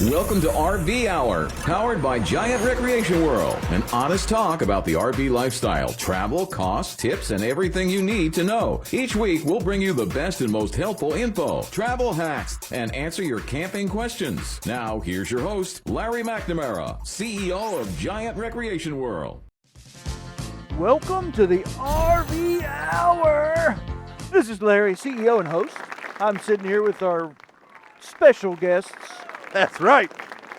Welcome to RV Hour, powered by Giant Recreation World. An honest talk about the RV lifestyle, travel, costs, tips, and everything you need to know. Each week, we'll bring you the best and most helpful info, travel hacks, and answer your camping questions. Now, here's your host, Larry McNamara, CEO of Giant Recreation World. Welcome to the RV Hour. This is Larry, CEO and host. I'm sitting here with our special guests. That's right.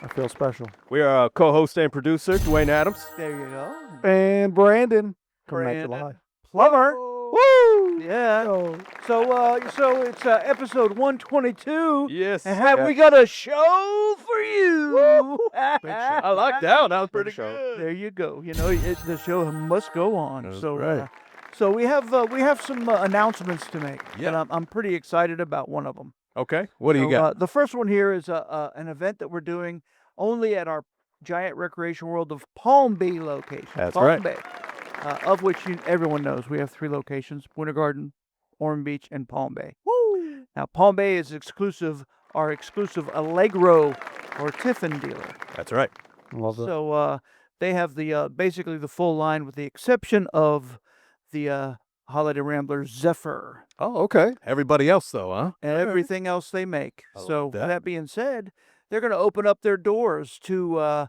I feel special. We are co-host and producer, Dwayne Adams. There you go. And Brandon. Coming at you Brandon live. Plummer. Woo! Yeah. Oh. So it's episode 122. Yes. And we got a show for you. Big show. I like that. That was pretty show. good. There you go. You know, the show must go on. That's so right. So we have some announcements to make. Yeah. And I'm pretty excited about one of them. Okay. What do you got? The first one here is an event that we're doing only at our Giant Recreation World of Palm Bay location. That's Palm right. Bay, of which everyone knows we have 3 locations: Winter Garden, Ormond Beach, and Palm Bay. Woo! Now, Palm Bay is our exclusive Allegro or Tiffin dealer. That's right. Love that. So they have the basically the full line, with the exception of the Holiday Rambler Zephyr. Oh, okay. Everybody else, though, huh? And everything else they make. I like So that. that being said, they're going to open up their doors to a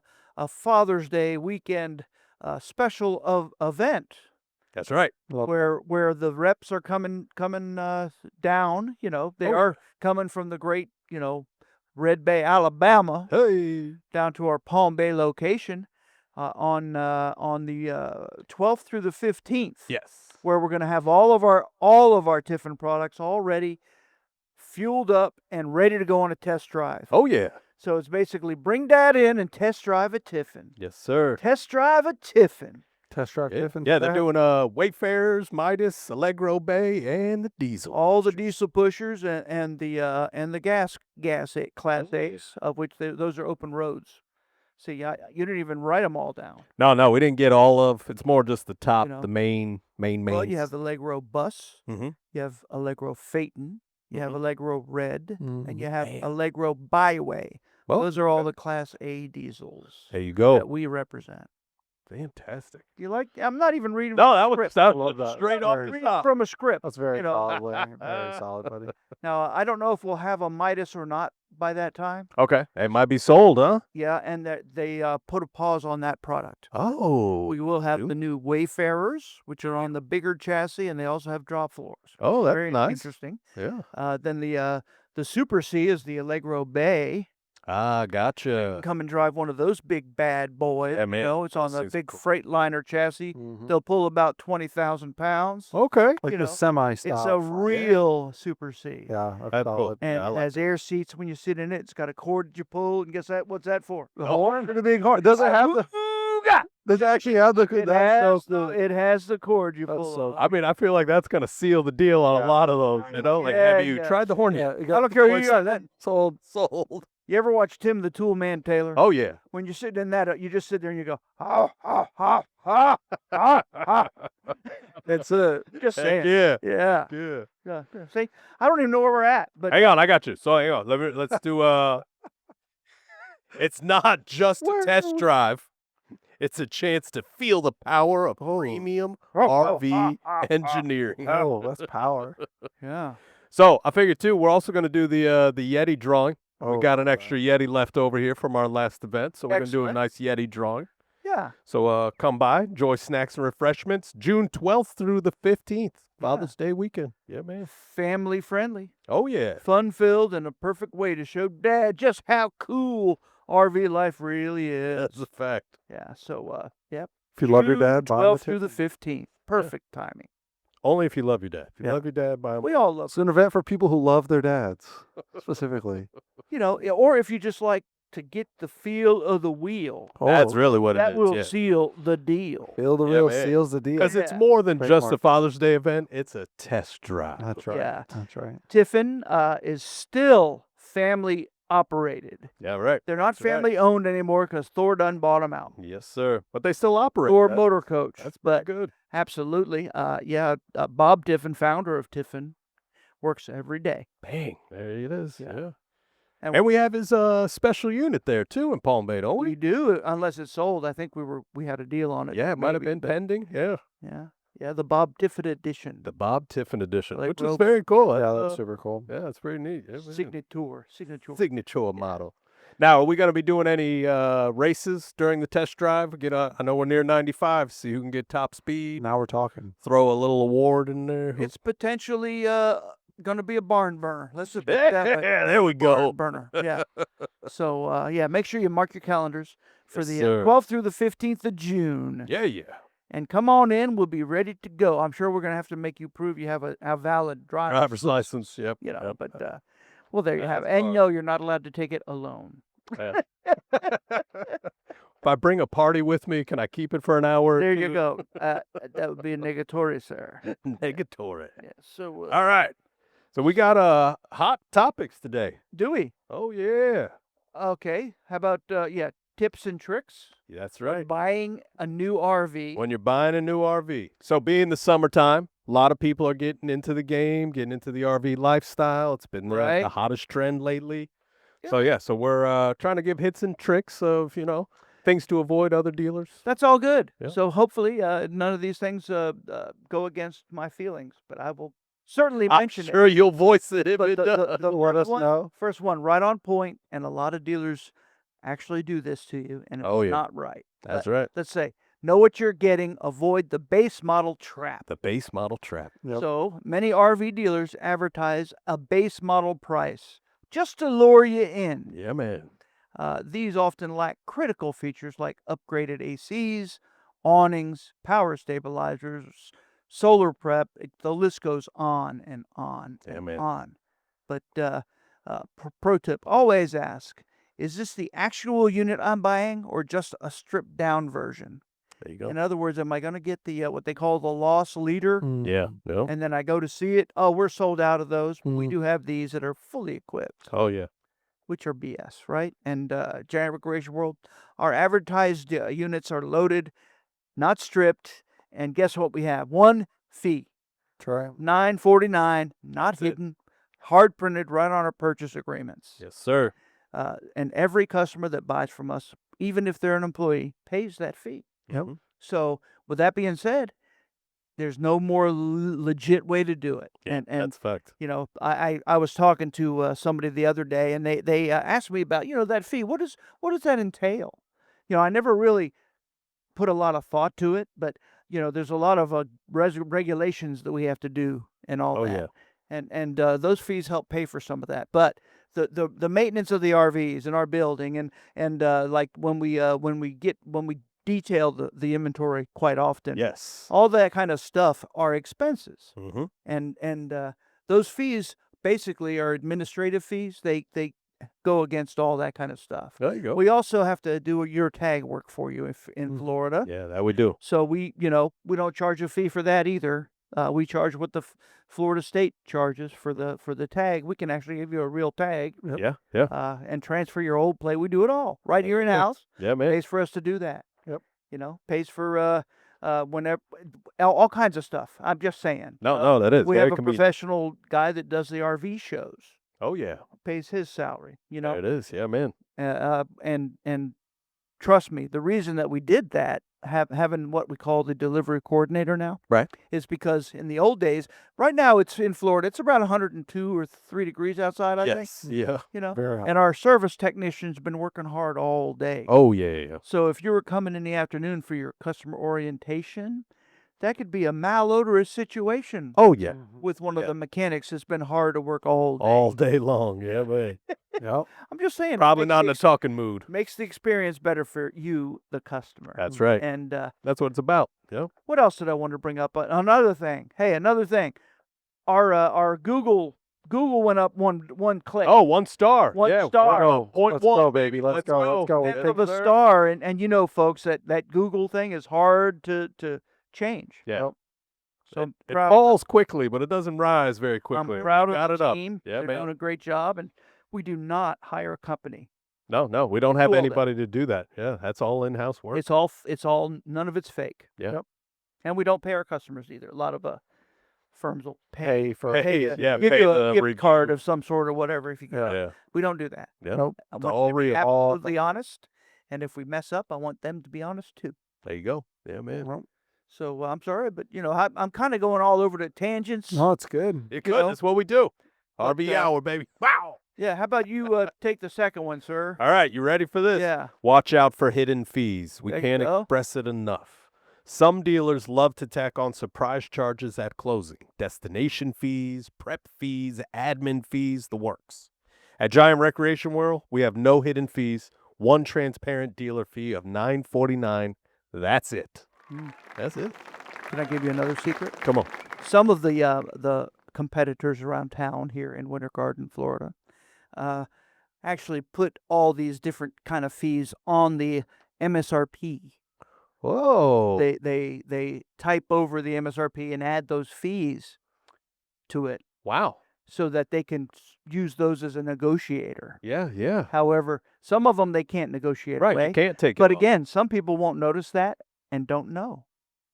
Father's Day weekend special event That's right. Love where the reps are coming down. You know, they Oh. are coming from the great, Red Bay, Alabama, Hey. down to our Palm Bay location on the 12th through the 15th. Yes. Where we're going to have all of our Tiffin products all ready, fueled up, and ready to go on a test drive. Oh, yeah. So it's basically bring Dad in and test drive a Tiffin. Yes, sir. Test drive a Tiffin. Test drive Yeah, Tiffin. yeah, they're doing Wayfarers, Midas, Allegro Bay, and the Diesel. All the diesel pushers and the gas Class 8s, of which those are open roads. See, you didn't even write them all down. No, we didn't get all of. It's more just the top, You know. the main. Well, you have the Allegro Bus, Mm-hmm. you have Allegro Phaeton, you have Allegro Red, and you have Man. Allegro Byway. Well, Those are all the Class A diesels there you go. that we represent. Fantastic. You like? I'm not even reading No, that was script. love that. straight off Very the Reading top. from a script. That's very you know. solid, Larry. Very solid, buddy. Now, I don't know if we'll have a Midas or not by that time. Okay. It might be sold, huh? Yeah, and they put a pause on that product. Oh. We will have do? the new Wayfarers, which are on the bigger chassis, and they also have drop floors. Oh, that's Very nice. interesting. Yeah. Then the Super C is the Allegro Bay. Ah, gotcha. Come and drive one of those big bad boys. Yeah, man. It's on Those the things are big cool. Freightliner chassis. Mhm. They'll pull about 20,000 pounds. Okay. Like you the know, semi-stop. It's a real Super C. Yeah, that's That's cool. solid. And Yeah, I it like has air seats when you sit in it. It's got a cord that you pull, and guess what's that for? The horn? The big horn. Does it have the... Does it actually have the... It That's has, it has the cord you That's pull. so on. I mean, I feel like that's gonna seal the deal on a Yeah. lot of those. You know, like Yeah, have you yeah. tried the horn Yeah, yet? you got I don't care who voice you are. That sold. Sold. you ever watch Tim the Tool Man Taylor? Oh yeah. When you're sitting in that, you just sit there and you go, ha ha ha ha ha ha. It's a... Just Heck saying. yeah. Yeah. Yeah. Yeah. See, I don't even know where we're at, but Hang on, I got you. So hang on. Let's do It's not just a test drive. It's a chance to feel the power of premium RV engineering. Oh, that's power. yeah. So I figured too, we're also going to do the Yeti drawing. We Oh, got an extra Yeti left over here from our last event, so we're going to do a Excellent. nice Yeti drawing. Yeah. So come by, enjoy snacks and refreshments, June 12th through the 15th, Father's Day weekend. Yeah, man. Family friendly, Oh yeah. fun filled, and a perfect way to show Dad just how cool RV life really is. That's a fact. Yeah. So, yep. If you love your June dad, buy him a 12th through the 15th. Perfect timing. Only if you love your dad. If you Yeah. love your dad, buy him. We all love, It's an event for people who love their dads, specifically. or if you just like to get the feel of the wheel, That's really what it that is. will yeah. seal the deal. Feel the Yeah, real man. seals the deal. Because it's Yeah. more than Great just a mark. Father's Day event. It's a test drive. That's right. Yeah. That's right. Tiffin is still family operated. Yeah, right. They're not That's right. family owned anymore because Thor done bought them out. Yes, sir. But they still operate. Thor That- Motor Coach. That's but pretty good. absolutely, Bob Tiffin, founder of Tiffin, works every day. Bang. There it is. Yeah. Yeah. And we have his special unit there too in Palm Bay, don't we? We do, unless it's sold. I think we had a deal on it. Yeah, it might have maybe, been pending. Yeah. Yeah, the Bob Tiffin edition. The Bob Tiffin edition, Like which is real- very cool. Yeah, that's super cool. Yeah, that's pretty neat. Yeah, man. Signature. Model. Now, are we going to be doing any races during the test drive? I know we're near 95, see who can get top speed. Now we're talking. Throw a little award in there. It's potentially going to be a barn burner. Let's just put that way. Yeah, there we go. Barn burner. Yeah. So make sure you mark your calendars for Yes, the sir. 12th through the 15th of June. Yeah. And come on in. We'll be ready to go. I'm sure we're going to have to make you prove you have a valid Driver's license. Yep. You know, yep. but well, there you have it. That's And no, you're not allowed to take it alone. Yeah. If I bring a party with me, can I keep it for an hour? or There you two? go. That would be a negatory, sir. Negatory. Yeah. So All right. So we got hot topics today. do we? Oh yeah. Okay. How about tips and tricks Yeah, that's for right. buying a new RV? When you're buying a new RV. So being the summertime, a lot of people are getting into the game, getting into the RV lifestyle. It's been Right. the hottest trend lately. Yeah. So we're trying to give hits and tricks of, things to avoid other dealers. That's all good. Yeah. So hopefully none of these things go against my feelings, but I will certainly I'm mention sure you'll voice it if But it does. Let first us one- know. First one, right on point, and a lot of dealers actually do this to you, and it's Oh, yeah. not right. That's right. Let's say, know what you're getting, avoid the base model trap. The base model trap. Yep. So many RV dealers advertise a base model price just to lure you in. Yeah, man. These often lack critical features like upgraded ACs, awnings, power stabilizers, solar prep. The list goes on and on Yeah, and man. on. But pro tip, always ask, is this the actual unit I'm buying or just a stripped down version? There you go. In other words, am I going to get the what they call the loss leader? Yeah. No. And then I go to see it. Oh, we're sold out of those. We Mhm. do have these that are fully equipped, Oh, yeah. which are BS, right? And Giant Recreation World, our advertised units are loaded, not stripped. And guess what we have? One fee, Try. $9.49, not That's it. hidden, hard printed right on our purchase agreements. Yes, sir. And every customer that buys from us, even if they're an employee, pays that fee. Yep. Mhm. So with that being said, there's no more legit way to do it. Yeah, and that's fact. I was talking to somebody the other day, and they asked me about that fee. What does that entail? I never really put a lot of thought to it, but there's a lot of regulations that we have to do and all Oh, that. And those fees help pay for some of that. But the maintenance of the RVs in our building and like when we detail the inventory quite often. Yes. All that kind of stuff are expenses. Mm-hmm. And those fees basically are administrative fees. They go against all that kind of stuff. There you go. We also have to do your tag work for you in Florida. Yeah, that we do. So we don't charge a fee for that either. We charge what the Florida state charges for the tag. We can actually give you a real tag. Yeah. Yeah. And transfer your old plate. We do it all right here in house. Yeah, man. Pays for us to do that. Yep. Pays for whenever all kinds of stuff. I'm just saying. No, that is We very have a convenient. professional guy that does the RV shows. Oh, yeah. Pays his salary. There it is. Yeah, man. And trust me, the reason that we did that, having what we call the delivery coordinator now, Right. is because in the old days, right now it's in Florida, it's around 102 or 3 degrees outside, I think. Yes. Yeah. Very hot. And our service technician's been working hard all day. Oh, yeah. So if you were coming in the afternoon for your customer orientation, that could be a malodorous situation Oh, yeah. with one of Yeah. the mechanics that's been hard to work all day. All day long. Yeah, man. Yep. I'm just saying. it Probably makes not in the a talking mood. makes the experience better for you, the customer. That's right. And That's what it's about. Yeah. what else did I want to bring up? Another thing. Hey, another thing. Our Google went up one click. Oh, 1 star. One yeah, star. Point Let's one. go, baby. Let's Let's go. go. Let's go. Yeah. We'll Half of take a sir. star, and folks, that Google thing is hard to change. Yeah. So I'm It proud. falls quickly, but it doesn't rise very I'm quickly. proud Got of it the up. team. Yeah, They're man. doing a great job, and we do not hire a company. No, we don't have Do all that. anybody to do that. Yeah, that's all in-house work. It's all none of it's fake. Yeah. Yep. And we don't pay our customers either. A lot of firms will Pay for Pay, you, yeah, give pay you the a gift review. card of some sort or whatever if you get Yeah. We don't do that. Yeah. Nope. I It's want all them to be real. absolutely honest, and if we mess up, I want them to be honest too. There you go. Yeah, man. Well, So I'm sorry, but I'm kind of going all over the tangents. no, it's good. It You could. know, That's what we do. but, RV hour, baby. Wow. Yeah, how about you take the second one, sir? All right, you ready for this? Yeah. Watch out for hidden fees. We There you can't go. express it enough. Some dealers love to tack on surprise charges at closing. Destination fees, prep fees, admin fees, the works. At Giant Recreation World, we have no hidden fees. One transparent dealer fee of $9.49. That's it. That's it. Can I give you another secret? Come on. Some of the competitors around town here in Winter Garden, Florida, actually put all these different kind of fees on the MSRP. Whoa. They type over the MSRP and add those fees to it Wow. so that they can use those as a negotiator. Yeah, yeah. However, some of them they can't negotiate Right, away. you can't take it But off. again, some people won't notice that and don't know.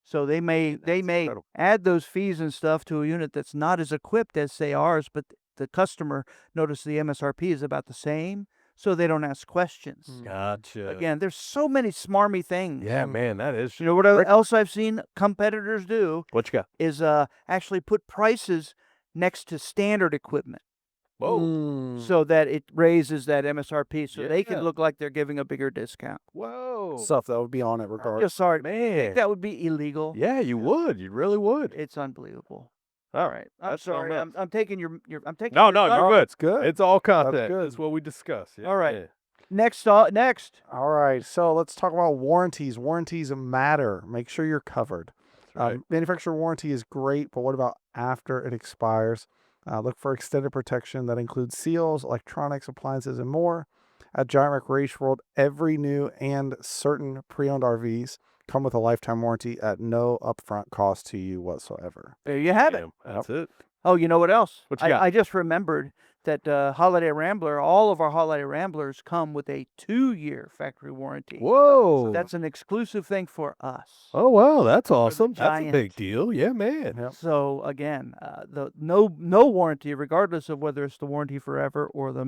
So they may incredible. add those fees and stuff to a unit that's not as equipped as say ours, but the customer notice the MSRP is about the same, so they don't ask questions. Gotcha. Again, there's so many smarmy things. Yeah, man, that is. You know what else I've seen competitors do What you got? is actually put prices next to standard equipment Whoa. so that it raises that MSRP so they Yeah. can look like they're giving a bigger discount. Whoa. Stuff that would be on it regardless. Just sorry, I man. think that would be illegal. Yeah, you would. You really would. It's unbelievable. All right. I'm That's sorry. something I'm taking your I'm taking No, your no, thunder. you're good. It's good. It's all content. That's good. That's what we discuss. Yeah, All right. yeah. Next. All right, so let's talk about warranties. Warranties matter. Make sure you're covered. Right. Manufacturer warranty is great, but what about after it expires? Look for extended protection that includes seals, electronics, appliances, and more. At Giant Recreation World, every new and certain pre-owned RVs come with a lifetime warranty at no upfront cost to you whatsoever. There you have it. Damn, that's it. Oh, you know what else? What you got? I just remembered that Holiday Rambler, all of our Holiday Ramblers come with a 2-year factory warranty. Whoa. That's an exclusive thing for us. Oh, wow. That's awesome. That's a Giant. big deal. Yeah, man. Yep. So again, the no warranty, regardless of whether it's the warranty forever or the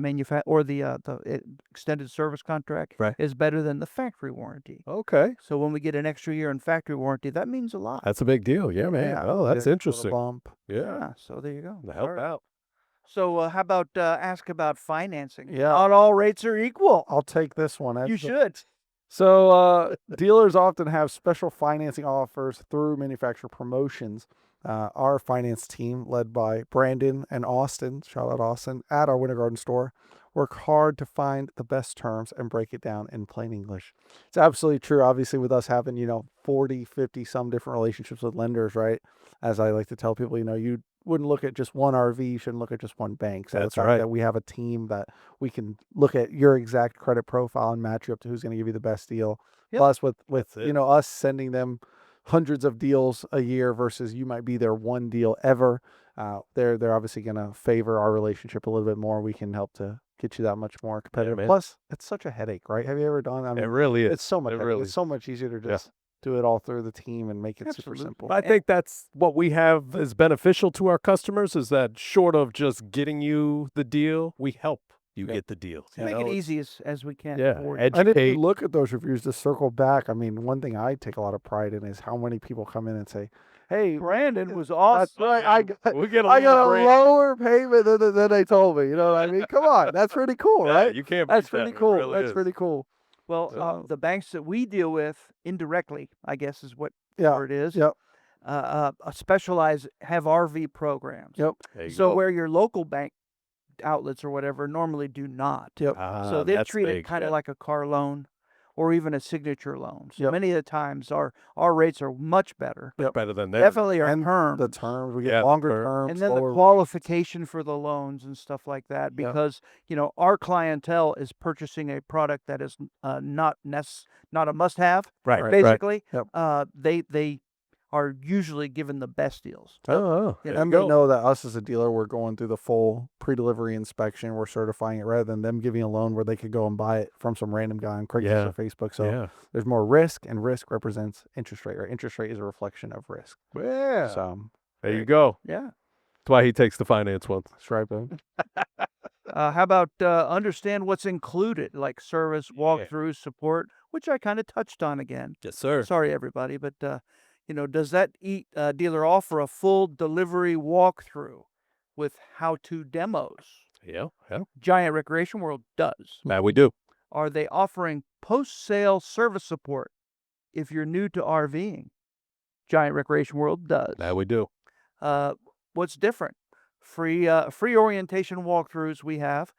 extended service contract, Right. is better than the factory warranty. Okay. So when we get an extra year in factory warranty, that means a lot. That's a big deal. Yeah, man. Yeah, Oh, that's little interesting. Bump. Yeah. Yeah. So there you go. To help All right. out. So how about ask about financing? Yeah. Not all rates are equal. I'll take this one. You should. So dealers often have special financing offers through manufacturer promotions. Our finance team, led by Brandon and Austin, shout out Austin, at our Winter Garden store, work hard to find the best terms and break it down in plain English. It's absolutely true. Obviously, with us having, 40, 50 some different relationships with lenders, right? As I like to tell people, you wouldn't look at just one RV. You shouldn't look at just one bank. So That's the fact right. that we have a team that we can look at your exact credit profile and match you up to who's going to give you the best deal. Yep. Plus with That's it. us sending them hundreds of deals a year versus you might be their one deal ever. They're obviously going to favor our relationship a little bit more. We can help to get you that much more competitive. man. Plus, it's such a headache, right? Have you ever done? I It mean, really is. it's so much. It really It's so much easier to just do it all through the team and make it super Absolutely. simple. I think that's what we have is beneficial to our customers is that short of just getting you the deal, we help you get the deal. You Make know, it it's- easy as we can. Yeah. for you. And if Educate. you look at those reviews, to circle back, I mean, one thing I take a lot of pride in is how many people come in and say, "Hey, Brandon was that's awesome. right, We get a I got a little break. lower payment than they told me." You know what I mean? Come on, that's pretty cool, Yeah, right? you can't That's beat that. pretty It cool. really That's is. pretty cool. Well, So- the banks that we deal with indirectly, I guess is what Yeah. word it is. Yep. Specialize have RV programs. Yep. There you So go. where your local bank outlets or whatever normally do not. Yep. So they that's treat it big, kind of yeah. like a car loan or even a signature loan. So Yep. many of the times our rates are much better. better than that. Definitely are And term. the terms, we get Yeah, longer term. terms. And then the lower- qualification for the loans and stuff like that, Yeah. because our clientele is purchasing a product that is not a must-have. Right. Right. Basically, Yep. they are usually given the best deals. Oh, Yeah, there And you they go. know that us as a dealer, we're going through the full pre-delivery inspection. We're certifying it rather than them giving a loan where they could go and buy it from some random guy on Craigslist Yeah. or Facebook. So yeah. there's more risk, and risk represents interest rate, right? Interest rate is a reflection of risk. Yeah. So There you go. Yeah. That's why he takes the finance ones. That's right, Ben. How about understand what's included, like service, Yeah. walkthrough, support, which I kind of touched on again. Yes, sir. Sorry, everybody, but does that dealer offer a full delivery walkthrough with how-to demos? Yeah. Giant Recreation World does. That we do. Are they offering post-sale service support if you're new to RVing? Giant Recreation World does. That we do. What's different? Free orientation walkthroughs we have.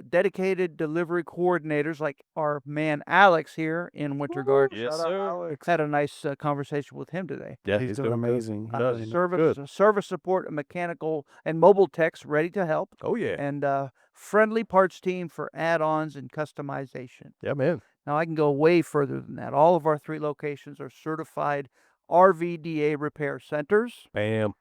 Dedicated delivery coordinators like our man Alex here in Winter Garden. Yes, Shout out sir. Alex. Had a nice conversation with him today. Yeah, He's doing good. amazing. He really knows. Service support and mechanical and mobile techs ready to help. Oh, yeah. And friendly parts team for add-ons and customization. Yeah, man. Now, I can go way further than that. All of our 3 locations are certified RVDA repair centers. Bam.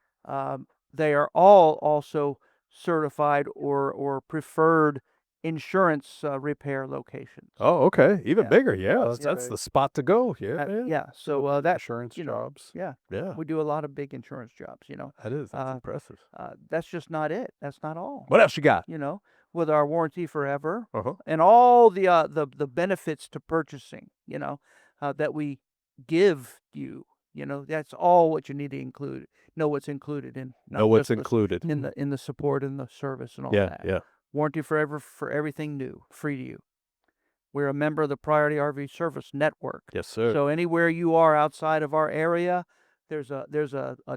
They are all also certified or preferred insurance repair locations. Oh, okay. Even Yeah. bigger. Yeah, That's that's great. the spot to go. Yeah, man. Yeah, so that Insurance you know, jobs. yeah, Yeah, we do a lot of big insurance jobs. that is. That's Uh, impressive. That's just not it. That's not all. What else you got? With our warranty forever Uh-huh. and all the benefits to purchasing, that we give you. That's all what you need to include. Know what's included in. Know what's included. in the support and the service and all Yeah, that. yeah. Warranty forever for everything new, free to you. We're a member of the Priority RV Service Network. Yes, sir. So anywhere you are outside of our area, there's a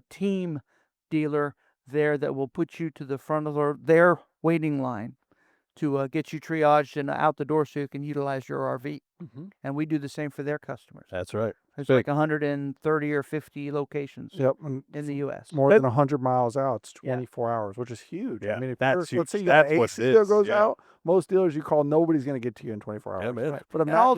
team dealer there that will put you to the front of their waiting line to get you triaged and out the door so you can utilize your RV. And we do the same for their customers. That's right. There's big. like 130 or 50 locations Yep. And in the U.S. more That- than 100 miles out. It's Yeah. 24 hours, which is huge. Yeah, I mean, if that's let's say huge. you got That's an what AC it that is, goes yeah. out, most dealers you call, nobody's going to get to you in 24 hours. Yeah, man. Right. But And all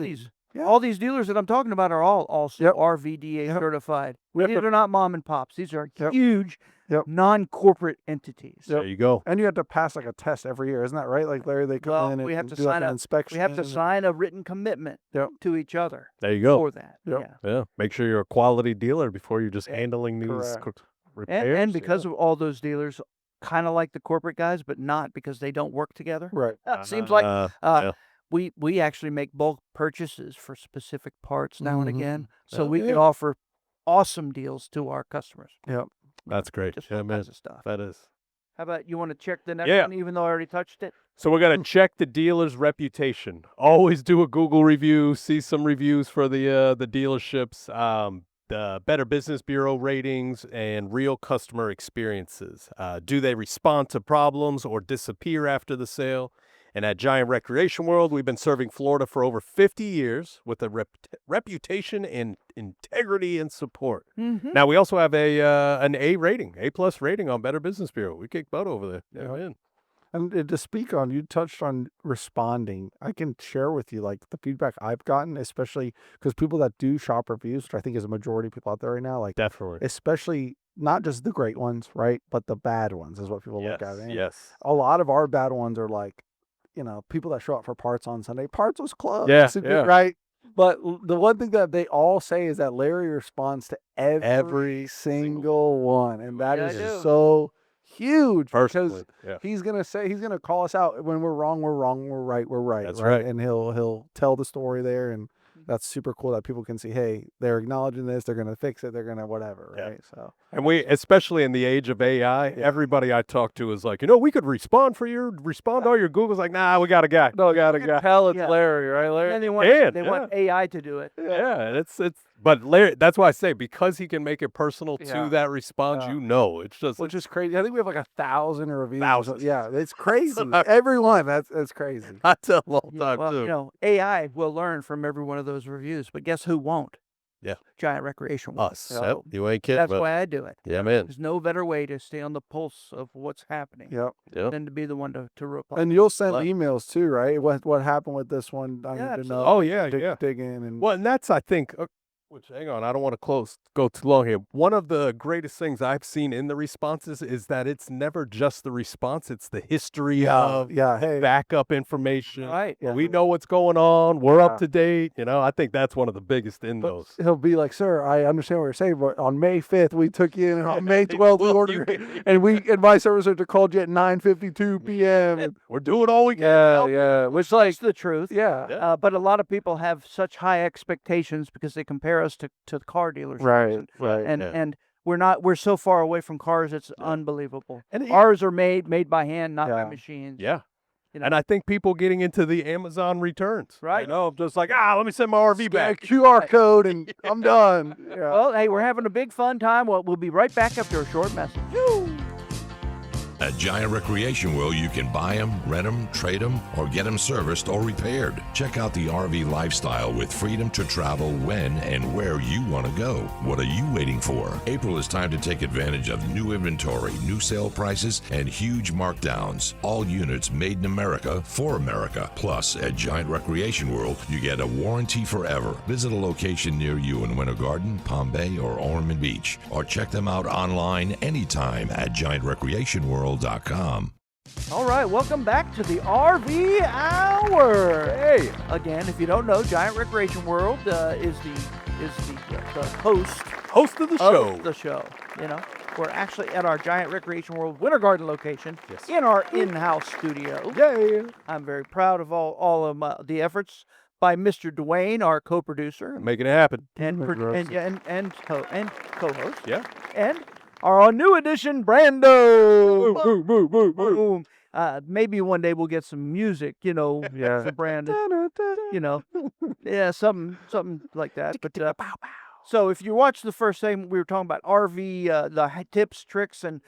these dealers that I'm talking about are all also Yep. RVDA Yep. certified. We have These to- are not mom and pops. These are Yep. huge Yep. non-corporate entities. Yep. There you go. And you have to pass like a test every year, isn't that right? Like Larry, they come Well, in and we have to do like sign an up. inspection. We have to and- sign a written commitment Yep. to each other There you go. for that. Yep. Yeah. Yeah. Make sure you're a quality dealer before you're just handling these Correct. repairs. And because of all those dealers, kind of like the corporate guys, but not because they don't work together. Right. Seems like yeah. we actually make bulk purchases for specific parts now and Mhm. again, so Oh, we can yeah. offer awesome deals to our customers. Yep. That's great. Just Yeah, all man. kinds of stuff. That is. How about you want to check the next Yeah. one, even though I already touched it? So we're gonna check the dealer's reputation. Always do a Google review. See some reviews for the dealerships. The Better Business Bureau ratings and real customer experiences. Do they respond to problems or disappear after the sale? And at Giant Recreation World, we've been serving Florida for over 50 years with a reputation and integrity and support. Mm-hmm. Now we also have an A rating, A+ rating on Better Business Bureau. We kick butt over there. Yeah, man. And to speak on, you touched on responding. I can share with you like the feedback I've gotten, especially because people that do shop reviews, which I think is a majority of people out there right now, like Definitely. especially not just the great ones, right? But the bad ones is what people look at. And Yes. a lot of our bad ones are like, people that show up for parts on Sunday. Parts was closed. Yeah, yeah. Right. But the one thing that they all say is that Larry responds to every single one. And that Yeah, I is do. so huge because Personally. Yeah. he's gonna call us out when we're wrong, we're wrong, we're right, we're right. That's right. And he'll tell the story there, and that's super cool that people can see, hey, they're acknowledging this, they're gonna fix it, they're gonna whatever, Yeah. right? So And we, especially in the age of AI, everybody I talk to is like, we could respond to all your Googles. Like, nah, we got a guy. no, got Tell Yeah. Larry, right, Larry? And they want And, they want AI to do it. Yeah, it's. But Larry, that's why I say because he can make it personal Yeah. to that response. Yeah. It's just which is crazy. I think we have like 1,000 reviews. Thousands. Yeah, it's crazy. what I- Everyone, that's crazy. I tell them all the Yeah, time well, too. AI will learn from every one of those reviews, but guess who won't? Yeah. Giant Recreation World. Us. So Yep, you ain't kidding. that's but- why I do it. Yeah, man. There's no better way to stay on the pulse of what's happening Yep. Yep. than to be the one to reply. And you'll send Well- emails too, right? What happened with this one? I Yeah, need to know. Oh yeah, dig, yeah. dig in and Well, and that's I think Which, hang on, I don't want to go too long here. One of the greatest things I've seen in the responses is that it's never just the response; it's the history of hey, backup information. Right. Yeah. We know what's going on. We're up Yeah. to date. I think that's one of the biggest in but those. he'll be like, "Sir, I understand what you're saying, but on May 5th we took you in, and on May 12th we Well, ordered you- it, and my service center called you at 9:52 p.m." and- We're doing all we can. Which is the truth. yeah, But a lot of people have such high expectations because they compare us to the car dealerships. right. And we're so far away from cars, it's unbelievable. And Ours are made by hand, not by Yeah. machines. Yeah. You know. And I think people getting into the Amazon returns. Right. Just like, let me send my RV back. QR code and I'm done. Yeah. Well, hey, we're having a big fun time. Well, we'll be right back after a short message. At Giant Recreation World, you can buy them, rent them, trade them, or get them serviced or repaired. Check out the RV lifestyle with freedom to travel when and where you want to go. What are you waiting for? April is time to take advantage of new inventory, new sale prices, and huge markdowns. All units made in America for America. Plus, at Giant Recreation World, you get a warranty forever. Visit a location near you in Winter Garden, Palm Bay, or Ormond Beach, or check them out online anytime at giantrecreationworld.com. All right, welcome back to the RV Hour. Hey, again, if you don't know, Giant Recreation World is the Host of the show. of the show. We're actually at our Giant Recreation World Winter Garden location Yes. in our in-house studio. Yay. I'm very proud of all of the efforts by Mr. Dwayne, our co-producer, Making it happen. and Gross. co-host, Yeah. and our new addition, Brando. Boo, boo, boo, boo. Boom. Maybe one day we'll get some music, Yeah. for Brandon. Yeah, something like that. But so if you watch the first segment, we were talking about RV, the tips, tricks, and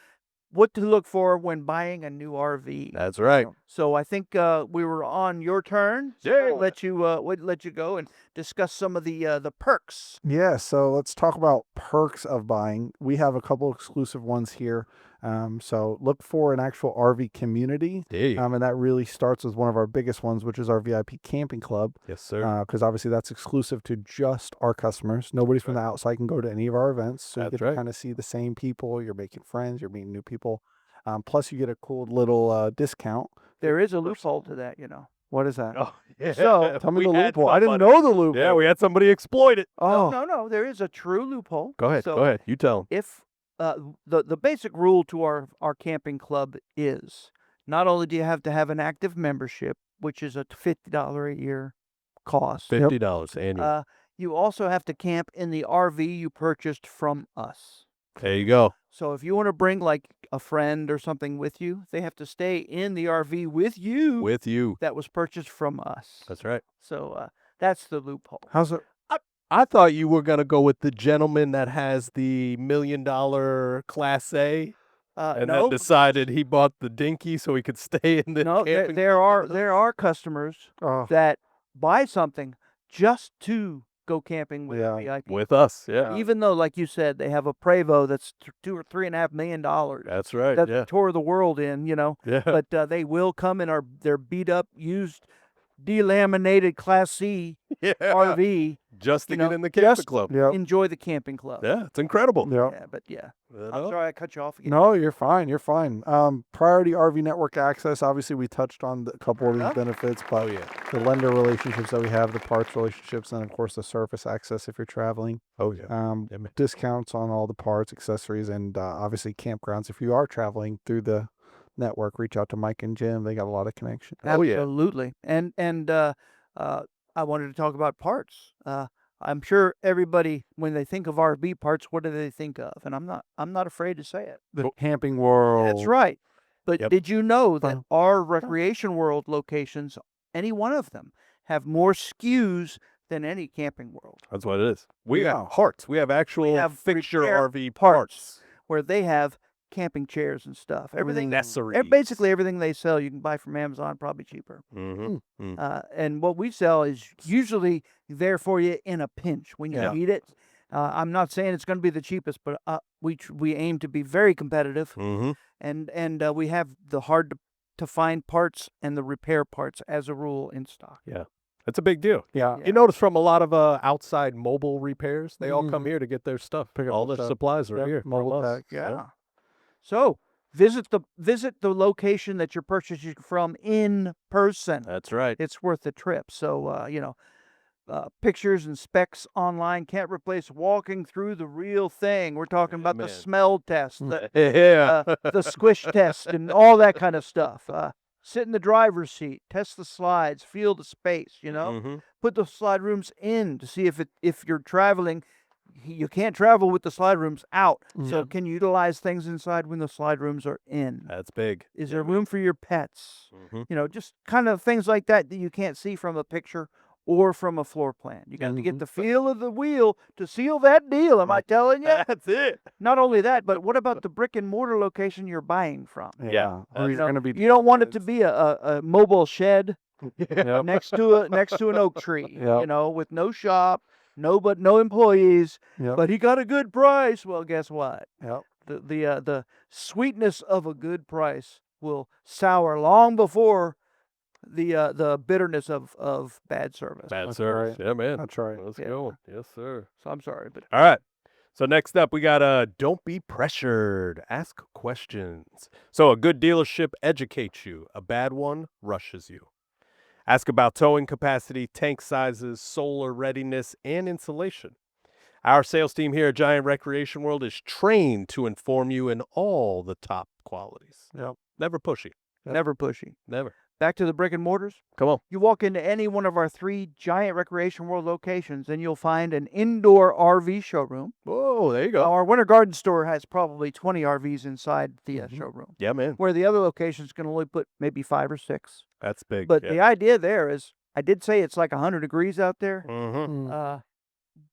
what to look for when buying a new RV. That's right. So I think we were on your turn. So Yeah. we'll let you go and discuss some of the perks. Yeah, so let's talk about perks of buying. We have a couple exclusive ones here. So look for an actual RV community. And that really starts with one of our biggest ones, which is our VIP camping club. Yes, sir. Because obviously that's exclusive to just our customers. Nobody from the outside can go to any of our events. So you That's get right. to kind of see the same people. You're making friends. You're meeting new people. Plus you get a cool little discount. There is a loophole to that, What is that? Oh, yeah. So, Tell me We the had loophole. I didn't somebody- know the loophole. Yeah, we had somebody exploit it. Oh, No, there is a true loophole. Go ahead. So Go ahead. You tell them. If the basic rule to our camping club is not only do you have to have an active membership, which is a $50 a year cost, $50 annual. you also have to camp in the RV you purchased from us. There you go. So if you want to bring like a friend or something with you, they have to stay in the RV with you With you. that was purchased from us. That's right. So that's the loophole. how's it? I thought you were going to go with the gentleman that has the $1 million Class A and no, then decided he bought the Dinky so he could stay in the no, camping. there are customers Oh, that buy something just to go camping with Yeah. VIP. With us. Yeah. Even though, like you said, they have a Prevost that's $2 or $3.5 million That's right. that Yeah. tore the world in, Yeah. But they will come in their beat up, used, delaminated Class C yeah. RV, Just to you get know, in the camping just- club. yep. enjoy the camping club. Yeah. It's incredible. Yep. Yeah, but yeah. You I'm know? sorry I cut you off again. No, you're fine. You're fine. Priority RV network access. Obviously, we touched on a couple of these Yeah. benefits, but Oh, yeah. the lender relationships that we have, the parts relationships, and of course the service access if you're traveling. Oh, yeah. Yeah, man. Discounts on all the parts, accessories, and obviously campgrounds. If you are traveling through the network, reach out to Mike and Jim. They got a lot of connection. Oh, yeah. Absolutely. And I wanted to talk about parts. I'm sure everybody, when they think of RV parts, what do they think of? And I'm not afraid to say it. The camping world. That's right. But Yep. did you know that Fun. our Recreation World locations, any one of them, have more SKUs than any Camping World, That's what it is. We Yeah. got parts. We have actual have fixture repair RV parts. parts. where they have camping chairs and stuff. Everything, Accessories. basically everything they sell, you can buy from Amazon, probably cheaper. Mm-hmm. And what we sell is usually there for you in a pinch when you Yeah. need it. I'm not saying it's going to be the cheapest, but we aim to be very competitive, Mm-hmm. and we have the hard to find parts and the repair parts as a rule in stock. Yeah. That's a big deal. Yeah. You notice from a lot of outside mobile repairs, they all come Mhm. here to get their stuff. Pick up All their the stuff. supplies are Yep, here. mobile from us. tech. Yeah. So visit the location that you're purchasing from in person. That's right. It's worth the trip. So pictures and specs online can't replace walking through the real thing. We're talking about the Amen. smell test, the Yeah. the squish test, and all that kind of stuff. Sit in the driver's seat, test the slides, feel the space. Mhm. Put the slide rooms in to see if you're traveling. You can't travel with the slide rooms out, so can you utilize things inside when the slide rooms are in? That's big. Is there room for your pets? Mhm. Just kind of things like that you can't see from a picture or from a floor plan. You got to get the feel of the wheel to seal that deal. Am I telling you? That's it. Not only that, but what about the brick and mortar location you're buying from? Yeah. Or that's you're going to be. You don't want it to be a mobile shed Yep. next to an oak tree. Yep. With no shop, no employees. Yep. But he got a good price. Well, guess what? Yep. The sweetness of a good price will sour long before the bitterness of bad service. Bad That's service. right. Yeah, man. That's right. Let's Yeah. go. Yes, sir. So I'm sorry, but All right. So next up, we got don't be pressured. Ask questions. So a good dealership educates you. A bad one rushes you. Ask about towing capacity, tank sizes, solar readiness, and insulation. Our sales team here at Giant Recreation World is trained to inform you in all the top qualities. Yep. Never pushy. never pushy. Never. Back to the brick and mortars. Come on. You walk into any one of our 3 Giant Recreation World locations, and you'll find an indoor RV showroom. Whoa, there you go. Our Winter Garden store has probably 20 RVs inside the showroom, Yeah, man. where the other locations can only put maybe 5 or 6. That's big. But yeah. the idea there is, I did say it's like 100 degrees out there. Mhm.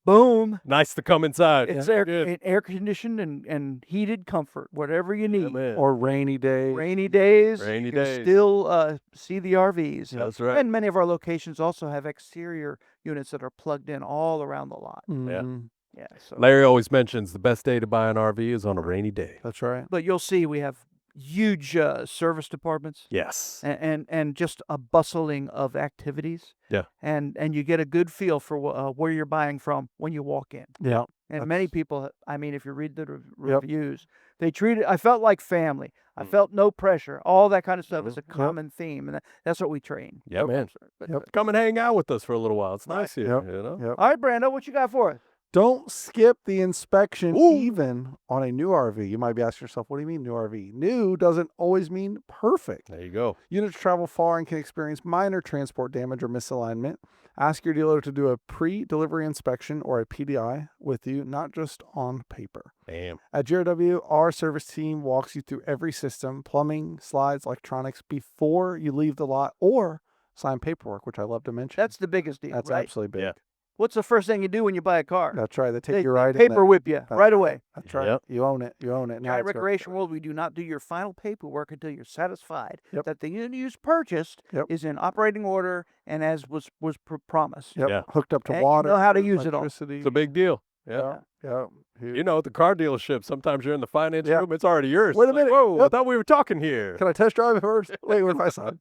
Boom. Nice to come inside. It's Good. air conditioned and heated comfort, whatever you need. man. Or rainy day. Rainy days, Rainy you can days. still see the RVs. That's right. And many of our locations also have exterior units that are plugged in all around the lot. Mhm. Yeah. So, Larry always mentions the best day to buy an RV is on a rainy day. That's right. but you'll see we have huge service departments Yes. and just a bustling of activities. Yeah. And you get a good feel for where you're buying from when you walk in. Yeah. And many people, I mean, if you read the Yep. reviews, they treat it, I felt like family. I felt no pressure. All that kind of stuff is a Yep. common theme. And that's what we train. Yeah, man. But, Yep. Come and hang out with us for a little while. It's nice here. Yep. You know? Yep. All right, Brando, what you got for us? Don't skip the inspection Ooh. even on a new RV. You might be asking yourself, what do you mean new RV? New doesn't always mean perfect. There you go. Units travel far and can experience minor transport damage or misalignment. Ask your dealer to do a pre-delivery inspection or a PDI with you, not just on paper. Damn. At GRW, our service team walks you through every system, plumbing, slides, electronics, before you leave the lot or sign paperwork, which I love to mention. That's the biggest deal, That's right? absolutely big. Yeah. What's the first thing you do when you buy a car? That's right. They take They you right in paper there. whip you right away. That's right. Yep. You own it. You own it. Now Giant it's go. Recreation World, we do not do your final paperwork until you're satisfied Yep. that the unit you purchased Yep. is in operating order and as was promised. Yep. Yeah. Hooked up to And you water. know how to use it all. electricity. It's a big deal. Yeah. Yeah. You know, at the car dealership, sometimes you're in the finance Yeah. room, it's already yours. Wait a It's like, minute. Whoa, I Yep. thought we were talking here. Can I test drive it first? Wait, what if I sign?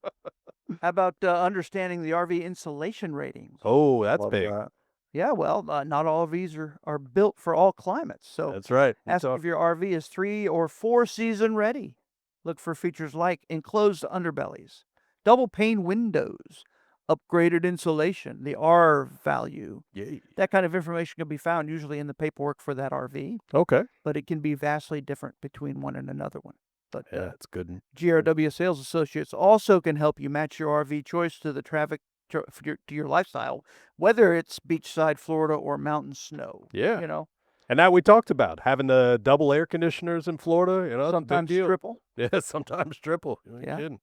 How about understanding the RV insulation ratings? Oh, that's Love big. that. Yeah, well, not all RVs are built for all climates. So That's right. You ask talk- if your RV is 3 or 4 season ready. Look for features like enclosed underbellies, double pane windows, upgraded insulation, the R value. Yeah. That kind of information can be found usually in the paperwork for that RV, Okay. but it can be vastly different between one and another one. But Yeah, that's good. GRW sales associates also can help you match your RV choice to the to your lifestyle, whether it's beachside Florida or mountain snow. Yeah. You know, And that we talked about having the double air conditioners in Florida. You know, it's a big sometimes deal. triple. Yeah, sometimes triple. You ain't Yeah. kidding.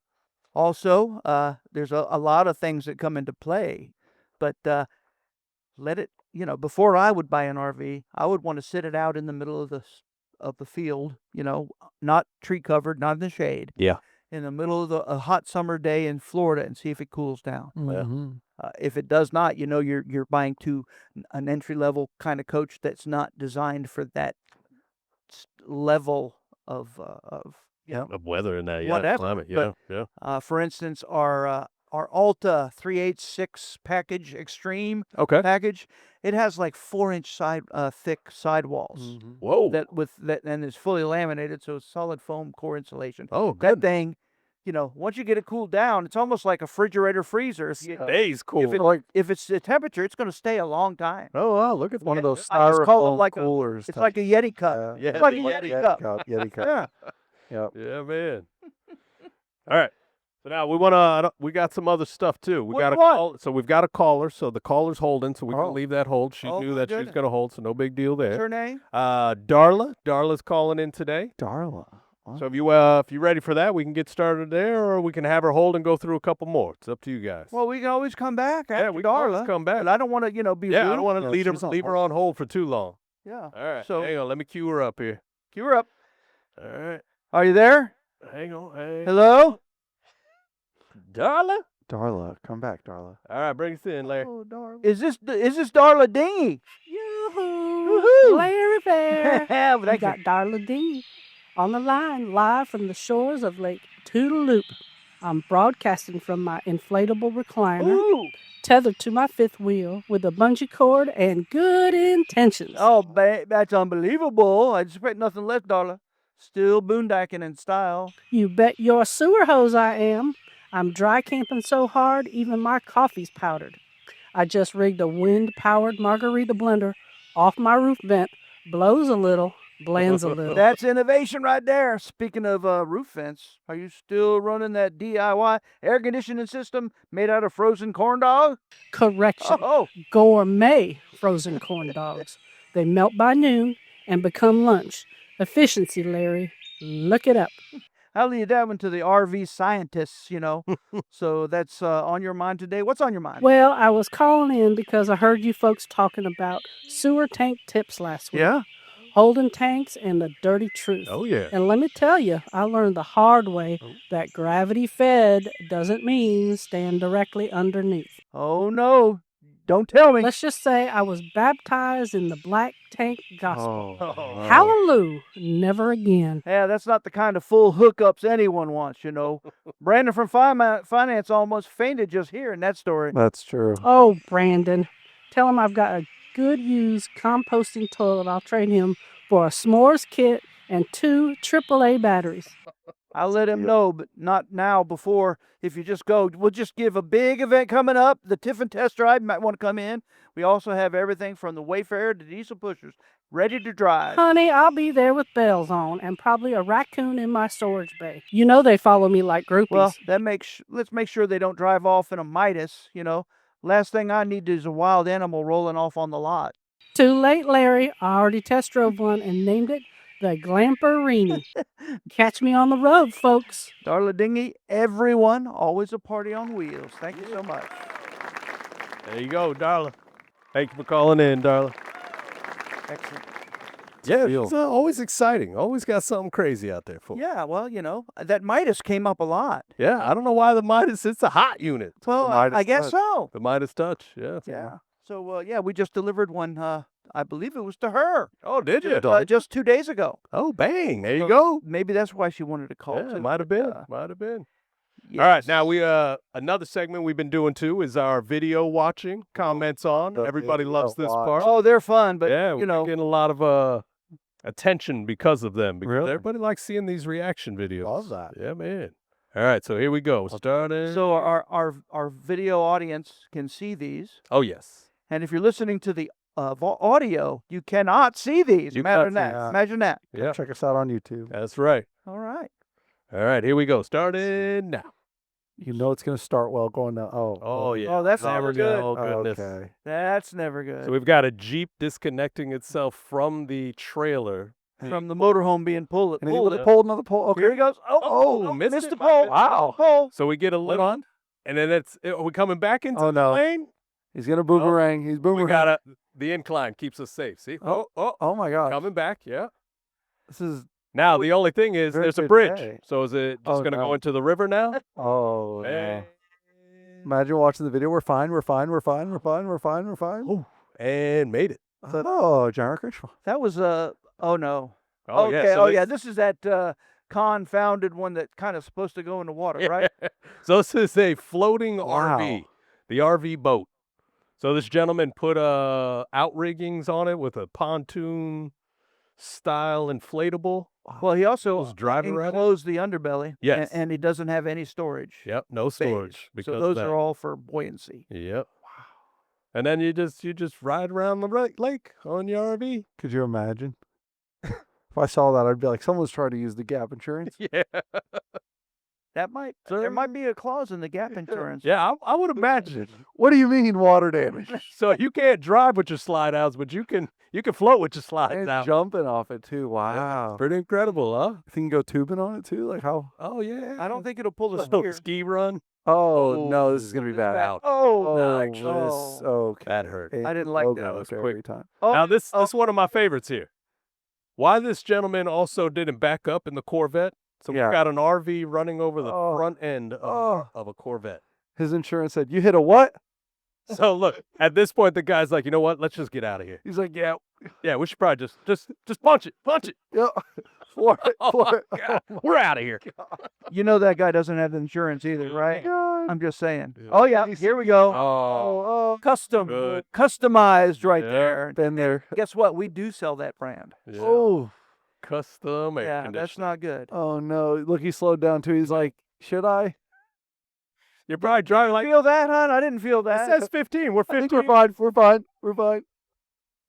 Also, there's a lot of things that come into play, but let it, before I would buy an RV, I would want to sit it out in the middle of the field, not tree covered, not in the shade. Yeah. In the middle of a hot summer day in Florida and see if it cools down. Mhm. If it does not, you're buying an entry level kind of coach that's not designed for that level of Of weather and that, yeah, Whatever, climate. Yeah, but- yeah. For instance, our our Alta 386 package, Extreme Okay. package. It has like 4-inch thick sidewalls. Whoa. And it's fully laminated, so it's solid foam core insulation. Oh, That good. thing, once you get it cooled down, it's almost like a refrigerator freezer. Stays cool. If it's the temperature, it's going to stay a long time. Oh, wow. Look at One of that. those I just call it styrofoam like coolers. It's like a Yeti cup. Yeah. It's like a Yeti Yeti cup. Yeti cup. Yeah. Yep. Yeah, man. All right. So now we got some other stuff too. What do you want? So we've got a caller. So the caller's holding. So we Oh. can leave that hold. She Oh, knew my that she was goodness. going to hold. So no big deal What's there. her name? Darla's calling in today. Darla. So if you're ready for that, we can get started there, or we can have her hold and go through a couple more. It's up to you guys. Well, we can always come back after we can always Darla. come back. But I don't want to, be Yeah, I rude. don't want to No, leave she's on her on hold for too long. Yeah. All right. So- hang on. Let me cue her up here. Cue her up. All right. Are you there? Hang on. Hey. Hello? Darla? Darla, come back, Darla. All right. Bring us in, Larry. Oh, Darla. Is this Darla Dinghy? Yoo-hoo! Woohoo! Larry Bear! Yeah, We got Darla Dinghy on the line, live from the shores of Lake Toodaloop. I'm broadcasting from my inflatable recliner, Ooh. tethered to my fifth wheel with a bungee cord and good intentions. Oh, that's unbelievable. I expect nothing less, Darla. Still boondocking in style. You bet your sewer hose I am. I'm dry camping so hard, even my coffee's powdered. I just rigged a wind-powered margarita blender off my roof vent, blows a little, blends a little. That's innovation right there. Speaking of roof vents, are you still running that DIY air conditioning system made out of frozen corn dog? Correction. Oh, Gourmet frozen corn dogs. They melt by noon and become lunch. Efficiency, Larry. Look it up. I'll leave that one to the RV scientists, So that's on your mind today. What's on your mind? Well, I was calling in because I heard you folks talking about sewer tank tips last week. Yeah. Holding tanks and the dirty truth. Oh, yeah. And let me tell you, I learned the hard way that gravity fed doesn't mean stand directly underneath. Oh, no. Don't tell me. Let's just say I was baptized in the black tank gospel. Oh. Hallelujah, never again. Yeah, that's not the kind of full hookups anyone wants, Brandon from Finance almost fainted just hearing that story. That's true. Oh, Brandon, tell him I've got a good used composting toilet. I'll trade him for a s'mores kit and 2 AAA batteries. I'll let him know, but not now. Before, if you just go, we'll just give a big event coming up. The Tiffin test drive, you might want to come in. We also have everything from the Wayfarer to diesel pushers ready to drive. Honey, I'll be there with bells on and probably a raccoon in my storage bay. You know they follow me like groupies. Well, let's make sure they don't drive off in a Midas. Last thing I need is a wild animal rolling off on the lot. Too late, Larry. I already test drove one and named it the Glamperini. Catch me on the road, folks. Darla Dinghy, everyone, always a party on wheels. Thank you so much. There you go, Darla. Thank you for calling in, Darla. Excellent. Yeah, feel. it's always exciting. Always got something crazy out there for you. Yeah, well, that Midas came up a lot. Yeah, I don't know why the Midas, it's a hot unit. Well, The Midas I guess Touch. so. The Midas Touch, yeah. Yeah. So, we just delivered one. I believe it was to her. Oh, did you? Just 2 days ago. Oh, bang. There you So go. Maybe that's why she wanted to call. Yeah, too, might have but, been. Might have been. yes. All right, now we another segment we've been doing too is our video watching, comments on. The Everybody video loves this watch. part. Oh, they're fun, but yeah, we're getting a lot of attention because of them. Because Really? everybody likes seeing these reaction videos. Love that. Yeah, man. All right, so here we go. Starting. so our video audience can see these, Oh yes. and if you're listening to the audio, you cannot see these. You Imagine can't that. see. Imagine that. Yeah, Check us out on YouTube. that's right. All right. All right, here we go. Starting now. You know it's going to start well going down. Oh yeah. Oh, that's There never we go. good. Oh goodness. Okay. That's never good. So we've got a Jeep disconnecting itself from the trailer. From the motorhome being pulled. And another pole. Okay. Here he goes. Oh, missed missed it. the pole. Wow. Pole. So we get a Hold little, on. and then are we coming back into Oh, the no. lane? He's going to boomerang. He's We boomerang. the incline keeps us safe. See? Oh. Oh, Oh, my God. coming back. Yeah. This is. Now the only thing is Very there's a good bridge. day. So is it just Oh, going to no. go into the river now? Oh, no. Hey. Imagine watching the video. We're fine. We're fine. We're fine. We're fine. We're fine. We're fine. Oh, and made it. I said, oh, John Krishna. That was oh no. Oh okay. yeah. So yeah. This is that confounded one that kind of supposed to go in the water, right? So this is a floating Wow. RV, the RV boat. So this gentleman put outriggings on it with a pontoon style inflatable. Well, he also Was driving around it? enclosed the underbelly. Yes. And he doesn't have any storage. Yep, no storage bays. because So of those that. are all for buoyancy. Yep. Wow. And then you just ride around the lake on your RV. Could you imagine? If I saw that, I'd be like, someone's trying to use the gap insurance. Yeah. There might be a clause in the gap insurance. Yeah, I would imagine. What do you mean water damage? So you can't drive with your slide outs, but you can float with your slides And out. jumping off it too. Wow. Pretty incredible, huh? I think you can go tubing on it too. Like how? Oh yeah. I don't think it'll pull the Little steer. ski run. Oh no, this is gonna be bad. Out. Oh, Oh, actually. this, okay. That hurt. I didn't like Logo that. That was after quick. every time. Oh, Now this is one of my favorites here. Why this gentleman also didn't back up in the Corvette? So Yeah. we've got an RV running over the Oh. front end of a Corvette. His insurance said, "You hit a what?" So look, at this point, the guy's like, you know what? Let's just get out of here. He's like, "Yeah, Yeah, we should probably just punch it. yeah, floor it, Oh floor my it." God. We're out of here. you know that guy doesn't have insurance either, right? God. I'm just saying. Yeah. Oh yeah, here we go. Oh, good. Customized right Yeah. there. Been there. Guess what? We do sell that brand. yeah. Oh, Custom air Yeah, that's conditioning. not good. oh no! Look, he slowed down too. He's like, "Should I?" You're probably driving like Feel that, hon? I didn't feel it that. says 15. We're I think 15. we're fine. We're fine. We're fine.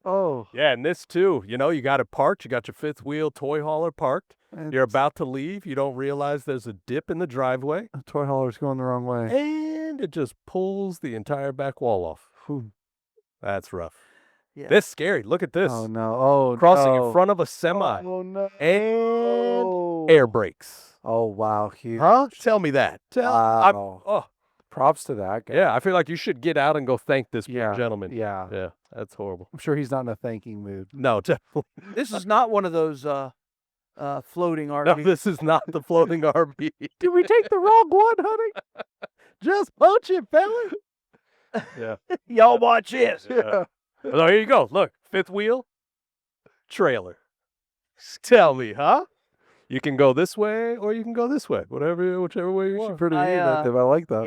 Oh, Yeah, and this too. You know, you got it parked. You got your fifth wheel toy hauler parked. and You're about to leave. You don't realize there's a dip in the driveway, the toy hauler's going the wrong way. and it just pulls the entire back wall off. Whew. That's rough. Yeah. This scary. Look at this. Oh no! Oh, Crossing no. in front of a semi Oh no! and Oh. air brakes. Oh wow! Huge. Huh? Tell me that. Wow. Oh, Props to that guy. yeah. I feel like you should get out and go thank this poor Yeah. gentleman. Yeah. Yeah, that's horrible. I'm sure he's not in a thanking mood. No, definitely. This is not one of those floating No, RVs. this is not the floating RV. Did we take the wrong one, honey? Just punch it, fella. Yeah. Y'all watch this. Yeah. So here you go. Look, fifth wheel, trailer. Tell me, huh? You can go this way or you can go this way. Whichever way you want. Pretty I, innovative. I like that.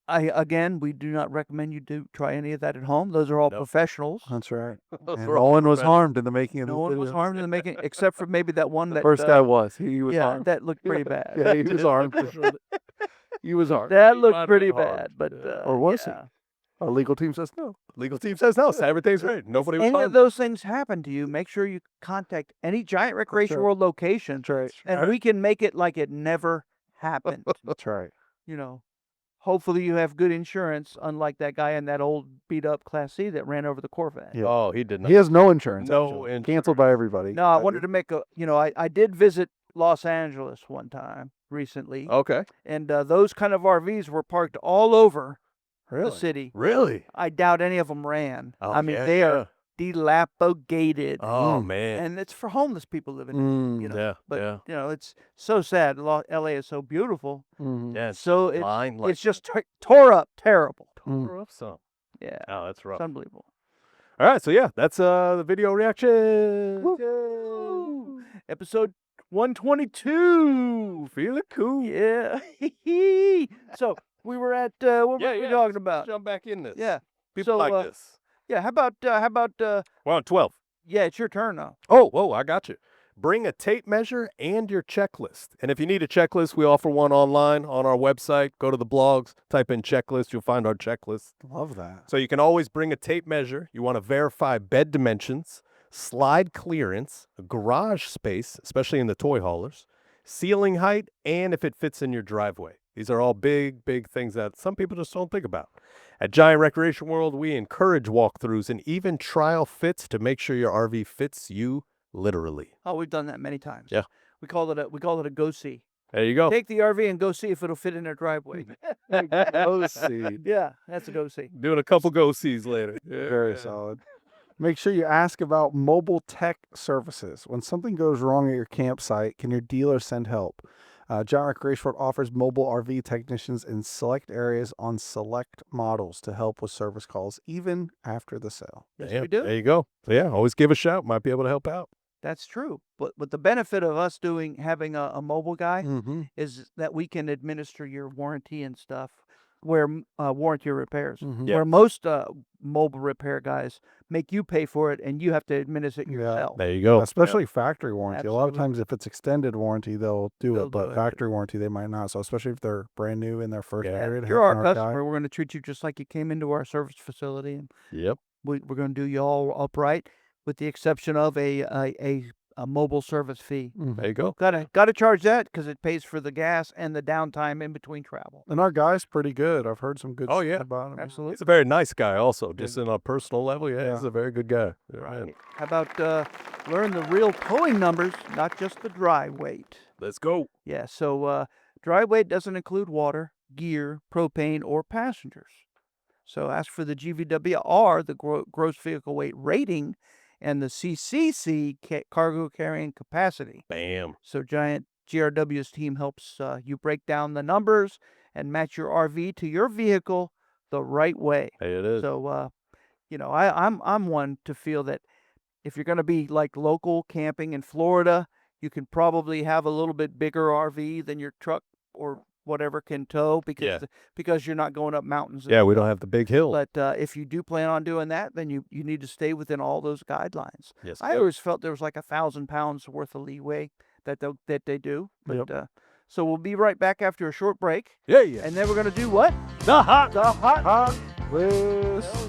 Yeah, we do not recommend you do try any of that at home. Those are all Nope. professionals. That's right. Those And are no all one was professional. harmed in the making of No the one was video. harmed in the making, except for maybe that one that First guy was. He was yeah, harmed. that looked pretty bad. Yeah, he was harmed. He was harmed. That He looked might have pretty been harmed, bad, but yeah. Or was he? yeah. Our legal team says no. Legal team says no. Everything's great. Nobody was Any of harmed. those things happen to you, make sure you contact any Giant Recreation right. World location, That's right. and we can make it like it never happened. That's right. You know, hopefully you have good insurance, unlike that guy in that old beat up Class C that ran over the Corvette. Yeah. Oh, he did not. He has no insurance. No actually. insurance. Canceled by everybody. No, I wanted to make I did visit Los Angeles one time recently, Okay. and those kind of RVs were parked all over Really? the city. Really? I doubt any of them ran. Oh, I mean, yeah, they yeah. are dilapidated, Oh, man. and it's for homeless people living in. Mm. You know, Yeah. but yeah. you know, it's so sad. LA is so beautiful, Mhm. Yeah. It's so it's fine. Like, it's just tore up, terrible. tore up some. Yeah, Oh, that's rough. it's unbelievable. All right. So, yeah, that's the video reaction. Woo. Episode 122. Feeling cool. Yeah. So we were at what were we talking about? Jump back in this. Yeah. People so, like this. Yeah. How about We're on 12. yeah, it's your turn now. Oh, whoa, I got you. Bring a tape measure and your checklist. And if you need a checklist, we offer one online on our website. Go to the blogs, type in checklist, you'll find our checklist. Love that. So you can always bring a tape measure. You want to verify bed dimensions, slide clearance, garage space, especially in the toy haulers, ceiling height, and if it fits in your driveway. These are all big, big things that some people just don't think about. At Giant Recreation World, we encourage walkthroughs and even trial fits to make sure your RV fits you literally. Oh, we've done that many times. Yeah. We call it a go see. There you go. Take the RV and go see if it'll fit in their driveway. Oh, see. Yeah, that's a go see. Doing a couple go-sees later. Yeah. Very solid. Make sure you ask about mobile tech services. When something goes wrong at your campsite, can your dealer send help? Giant Recreation World offers mobile RV technicians in select areas on select models to help with service calls, even after the sale. Yes, Yeah, we do. There you go. So yeah, always give a shout. Might be able to help out. That's true. But the benefit of us having a mobile guy Mm-hmm. is that we can administer your warranty and stuff, where warranty repairs, Mhm. Yeah. where most mobile repair guys make you pay for it and you have to administer it Yeah. yourself. There you go. Especially factory warranty. A lot of Absolutely. times, if it's extended warranty, they'll do They'll it, but do it. factory warranty, they might not. So, especially if they're brand new in their first Yeah. period, If you're our having guy- customer, we're going to treat you just like you came into our service facility, and Yep. we're going to do you all upright, with the exception of a mobile service fee. Mhm. There you go. Gotta charge that because it pays for the gas and the downtime in between travel. And our guy's pretty good. I've heard some good Oh, stuff yeah. about him. Absolutely. He's a very nice guy also, just in a personal level. Yeah, he's Yeah. a very good guy. Yeah, man. How about learn the real towing numbers, not just the dry weight? Let's go. Yeah, so dry weight doesn't include water, gear, propane, or passengers. So ask for the GVWR, the gross vehicle weight rating, and the CCC, cargo carrying capacity. Bam. So Giant GRW's team helps you break down the numbers and match your RV to your vehicle the right way. Hey, it is. So I'm one to feel that if you're going to be like local camping in Florida, you can probably have a little bit bigger RV than your truck or whatever can tow because you're not going up mountains. Yeah, we don't have the big hill. But if you do plan on doing that, then you need to stay within all those guidelines. Yes. I always felt there was like 1,000 pounds worth of leeway that they do. But so we'll be right back after a short break, Yeah, yeah. and then we're gonna do what? The hot. List.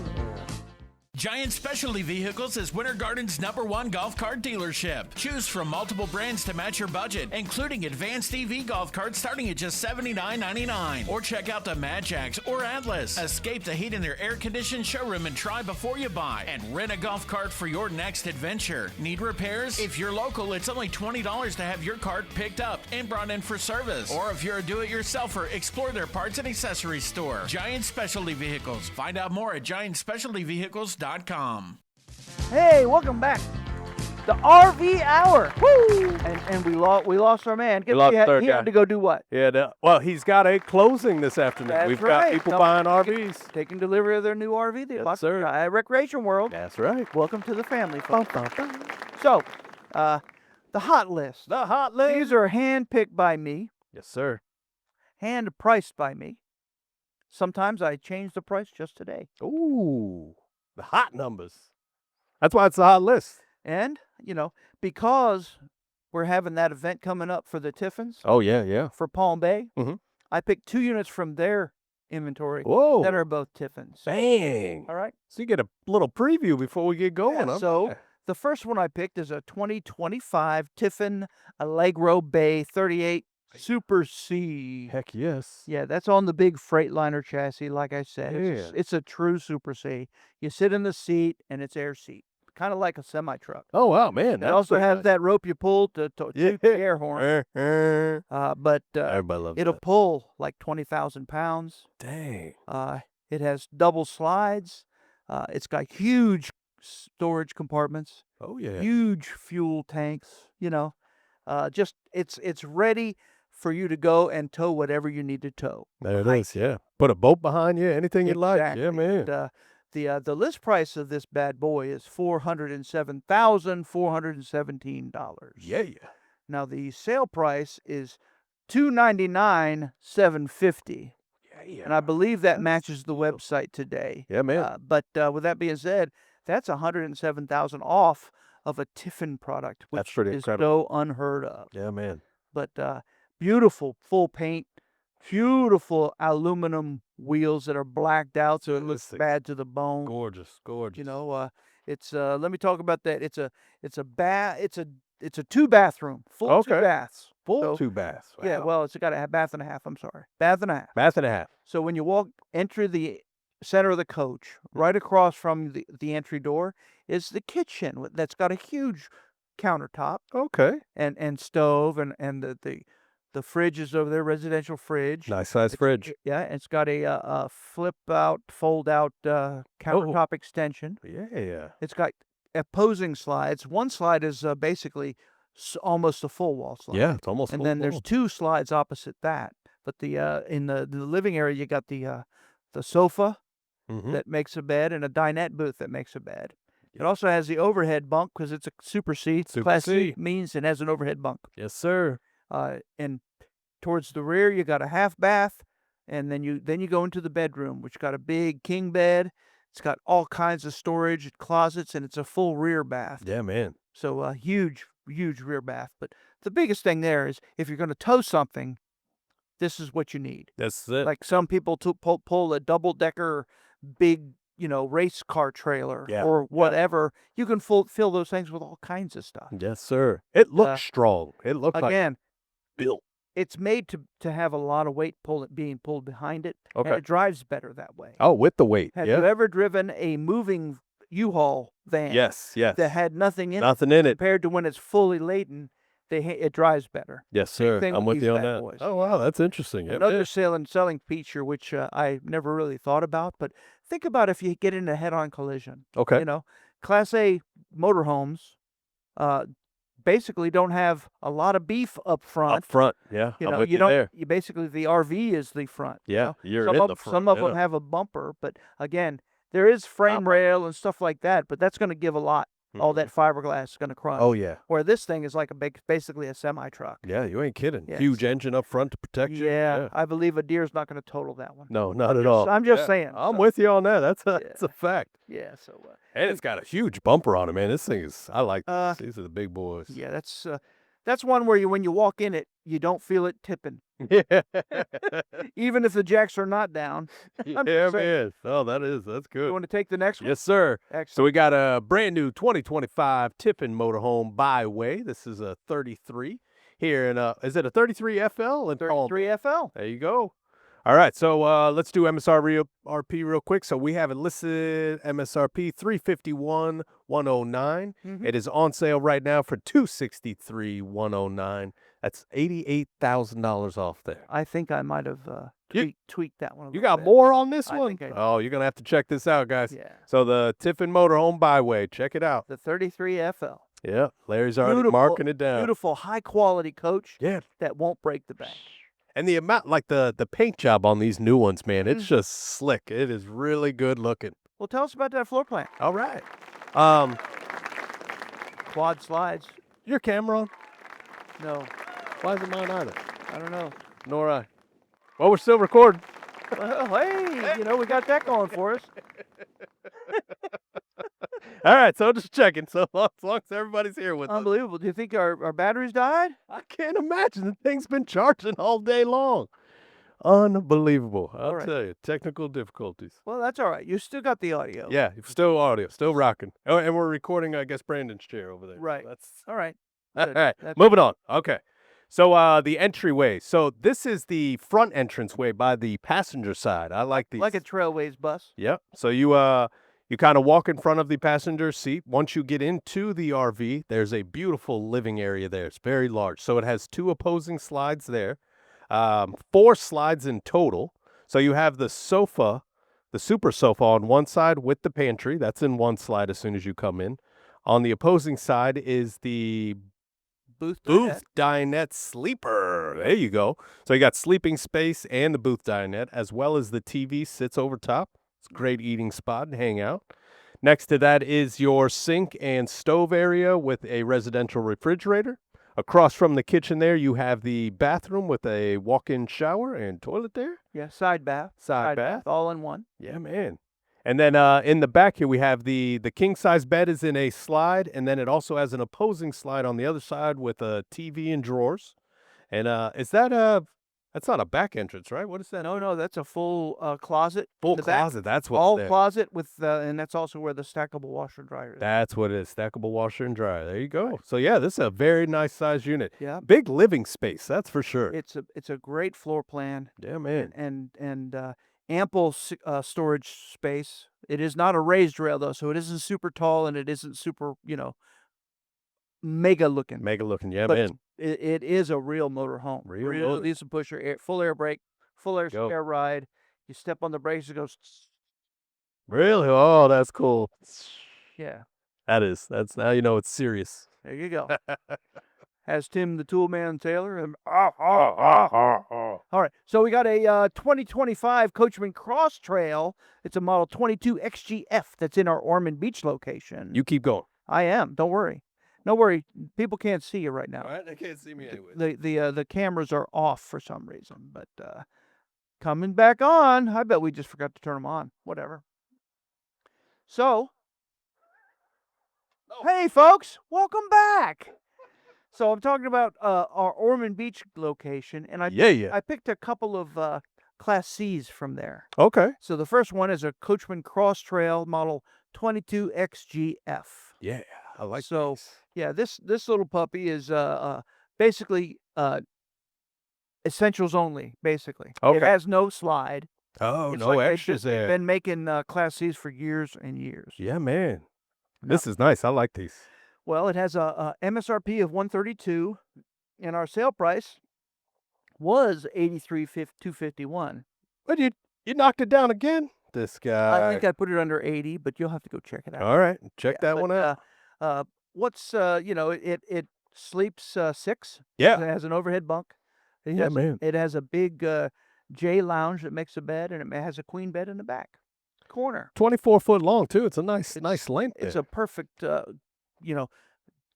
Giant Specialty Vehicles is Winter Garden's #1 golf cart dealership. Choose from multiple brands to match your budget, including advanced EV golf carts starting at just $79.99. Or check out the Magix or Atlas. Escape the heat in their air-conditioned showroom and try before you buy. And rent a golf cart for your next adventure. Need repairs? If you're local, it's only $20 to have your cart picked up and brought in for service. Or if you're a do-it-yourselfer, explore their parts and accessories store. Giant Specialty Vehicles. Find out more at giantspecialtyvehicles.com. Hey, welcome back. The RV Hour. Woo! And we lost our man. We lost our he guy. had to go do what? Yeah, well, he's got a closing this afternoon. That's We've right. got people buying RVs. Taking delivery of their new RV. Yes, sir. Recreation World. That's right. Welcome to the family. So, the hot list. The hot list. These are hand-picked by me, Yes, sir. hand-priced by me. Sometimes I change the price just today. Ooh, the hot numbers. That's why it's the hot list. And, because we're having that event coming up for the Tiffins Oh, yeah. for Palm Bay, Mhm. I picked 2 units from their inventory Whoa. that are both Tiffins. Bang. All right? So you get a little preview before we get going. Yeah, huh? so the first one I picked is a 2025 Tiffin Allegro Bay 38 Super C. Heck yes. Yeah, that's on the big Freightliner chassis, like I said. Yeah. It's a true Super C. You sit in the seat, and it's air seat, kind of like a semi-truck. Oh, wow, man. It also has that rope you pull to Yeah. toot the air horn. But Everybody loves it'll that. pull like 20,000 pounds. Dang. It has double slides. It's got huge storage compartments, Oh, yeah. huge fuel tanks. Just it's ready for you to go and tow whatever you need to tow. There it is, yeah. Put a boat behind you, anything you like. Yeah, Exactly. man. And, the list price of this bad boy is $407,417. Yeah. Now the sale price is $299,750, Yeah. and I believe that matches the website today. Yeah, man. But with that being said, that's $107,000 off of a Tiffin product, which That's pretty is incredible. so unheard of. Yeah, man. But beautiful full paint, beautiful aluminum wheels that are blacked out, so it looks Fantastic. bad to the bone. Gorgeous. It's let me talk about that. It's a 2-bathroom, full Okay. 2 baths. Full So- 2 baths. Yeah, Wow. well, it's got a bath and a half. I'm sorry, bath and a half. Bath and a half. So when you enter the center of the coach, right across from the entry door is the kitchen that's got a huge countertop Okay. and stove and the fridge is over there, residential fridge. Nice size fridge. Yeah, it's got a flip out, fold out countertop extension. Yeah. It's got opposing slides. One slide is basically almost a full wall slide. Yeah, it's almost And full then there's blown. 2 slides opposite that. But in the living area, you got the sofa Mhm. that makes a bed and a dinette booth that makes a bed. It also has the overhead bunk because it's a Super C. Super Class C. C means it has an overhead bunk. Yes, sir. And towards the rear, you got a half bath, and then you go into the bedroom, which got a big king bed. It's got all kinds of storage, closets, and it's a full rear bath. Yeah, man. So a huge rear bath. But the biggest thing there is if you're going to tow something, this is what you need. That's it. Like some people pull a double-decker big, race car trailer Yeah. or whatever. You can fill those things with all kinds of stuff. Yes, sir. It looks strong. It looks Again, like built. it's made to have a lot of weight being pulled behind it. Okay. And it drives better that way. Oh, with the weight. Have yeah. you ever driven a moving U-Haul van Yes, yes. that had nothing in Nothing in it it. compared to when it's fully laden? It drives better. Yes, sir. thing I'm with with these you on bad that. boys. Oh, wow. That's interesting. Yep, Another yeah. selling feature, which I never really thought about, but think about if you get in a head-on collision. Okay. Class A motorhomes basically don't have a lot of beef up front. Up front. Yeah. I'm with you don't. there. You basically the RV is the front. Yeah. You're some in of, the front. Some of yeah. them have a bumper, but again, there is frame rail and stuff like that, but that's going to give a lot. All that fiberglass is going to crunch. Oh, yeah. Where this thing is like basically a semi-truck. Yeah, you ain't kidding. Yes. Huge engine up front to protect you. Yeah, I believe a deer's not going to total that one. No, not at all. I'm just Yeah, saying. I'm with you on that. That's a fact. Yeah, so. And it's got a huge bumper on it, man. This thing is, I like Uh, this. These are the big boys. Yeah, that's one where when you walk in it, you don't feel it tipping, Yeah. even if the jacks are not down. I'm Yeah, just saying. man. Oh, that's You good. want to take the next one? Yes, sir. Excellent. So we got a brand new 2025 Tippin motorhome Byway. This is a 33 here in is it a 33 FL? 33 FL. There you go. All right, so let's do MSRP real quick. So we have it listed MSRP $351,109. It is on sale right now for $263,109. That's $88,000 off there. I think I might have tweaked that one. You got more on this one? think I do. Oh, you're gonna have to check this out, guys. Yeah. So the Tiffin Motorhome Byway, check it out. The 33 FL. Yeah, Larry's already Beautiful, marking it down. Beautiful, high quality coach. Yeah. That won't break the bank. And the amount, like the paint job on these new ones, man, it's just slick. It is really good looking. Well, tell us about that floor plan. All right. Quad slides. Your camera on? No, Why isn't mine either? I don't know. Nor I. Well, we're still recording. Well, hey, we got that going for us. All right, so just checking. So as long as everybody's here with us. Unbelievable. Do you think our batteries died? I can't imagine. The thing's been charging all day long. Unbelievable. I'll right. tell you. Technical difficulties. Well, that's all right. You still got the audio. Yeah, still audio, still rocking. Oh, and we're recording, I guess, Brandon's chair over there. So Right. that's All right. all Good. right. That's- Moving on. Okay. So the entryway. So this is the front entranceway by the passenger side. I like these. Like a Trailways bus. Yep. So you kind of walk in front of the passenger seat. Once you get into the RV, there's a beautiful living area there. It's very large. So it has 2 opposing slides there, 4 slides in total. So you have the sofa, the super sofa on one side with the pantry. That's in one slide as soon as you come in. On the opposing side is the Booth dinette sleeper. There you go. So you got sleeping space and the booth dinette, as well as the TV sits over top. It's a great eating spot and hang out. Next to that is your sink and stove area with a residential refrigerator. Across from the kitchen there, you have the bathroom with a walk-in shower and toilet there. Yeah, side bath. Side bath. All in one. Yeah, man. And then in the back here, we have the king-size bed is in a slide, and then it also has an opposing slide on the other side with a TV and drawers. And is that that's not a back entrance, right? What is that? No, that's a full closet. Full in the back. closet. That's what. All there. closet with, and that's also where the stackable washer and dryer is. That's what it is. Stackable washer and dryer. There you go. So yeah, this is a very nice size unit. Yeah. Big living space. That's for sure. It's a great floor plan. Yeah, man. And ample storage space. It is not a raised rail though, so it isn't super tall and it isn't super, mega looking. Mega looking. Yeah, But man. it is a real motor home. Real Real motor. Diesel pusher, full air brake, full air Go. spare ride. You step on the brakes, it goes. Really? Oh, that's cool. Yeah, That's now you know it's serious. there you go. has Tim the Toolman Taylor. And all right, so we got a 2025 Coachman Cross Trail. It's a Model 22 XGF that's in our Ormond Beach location. You keep going. I am. Don't worry. No worry. People can't see you right now. All right, they can't see me anyway. The cameras are off for some reason, but coming back on. I bet we just forgot to turn them on. Whatever. So, hey folks, welcome back. So I'm talking about our Ormond Beach location, and I picked a couple of Class C's from there. Okay. So the first one is a Coachman Cross Trail Model 22 XGF. Yeah, I like So these. yeah, this little puppy is basically essentials only. Basically, it Okay. has no slide. Oh, It's no like extras they've there. been making Class C's for years and years. Yeah, man. No. This is nice. I like these. Well, it has a MSRP of $132, and our sale price was $83,251. But you knocked it down again. This guy. I think I put it under 80, but you'll have to go check it out. All right, check Yeah, that but, one out. What's it sleeps 6. Yeah. It has an overhead bunk. Man. It has a big J lounge that makes a bed, and it has a queen bed in the back corner. 24 foot long too. It's a nice length. It's there. a perfect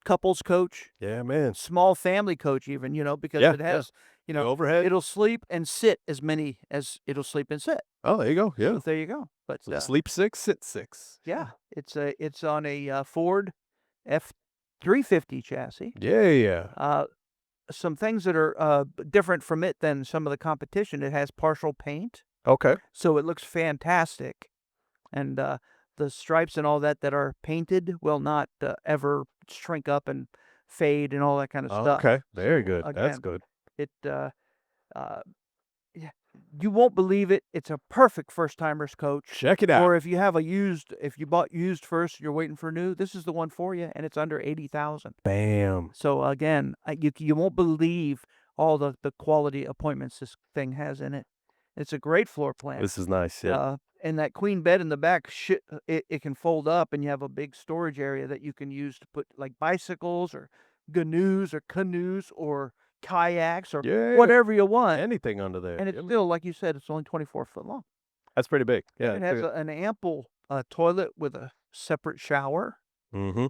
couples coach, Yeah, man. small family coach even, because Yeah, it has The overhead. it'll sleep and sit as many as it'll sleep and sit. Oh, there you go. Yeah. So there you go. But So sleep 6, sit 6. yeah, it's on a Ford F350 chassis. Yeah. Some things that are different from it than some of the competition. It has partial paint, Okay. so it looks fantastic, and the stripes and all that are painted will not ever shrink up and fade and all that kind of stuff. Okay. Very So, good. That's again, good. It yeah, you won't believe it. It's a perfect first timers coach. Check it out. Or if you bought used first, you're waiting for new. This is the one for you, and it's under 80,000. Bam. So again, you won't believe all the quality appointments this thing has in it. It's a great floor plan. This is nice. Yeah. And that queen bed in the back, it can fold up, and you have a big storage area that you can use to put like bicycles or canoes or kayaks or Yeah. whatever you want. Anything under there. And it's Yeah, man. still, like you said, it's only 24 foot long. That's pretty big. Yeah. It has an ample toilet with a separate shower, Mm-hmm.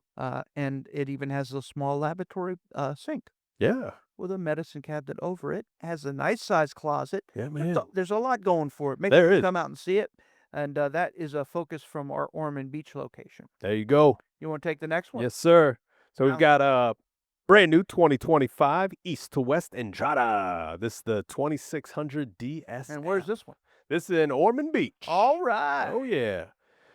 and it even has a small lavatory sink Yeah. with a medicine cabinet over it. Has a nice sized closet. Yeah, man. There's a lot going for it. Make There sure you is. come out and see it. And that is a focus from our Ormond Beach location. There you go. You want to take the next one? Yes, sir. So Wow. we've got a brand new 2025 East to West Entrada. This is the 2600 DS. And where's this one? This is in Ormond Beach. All right. Oh yeah.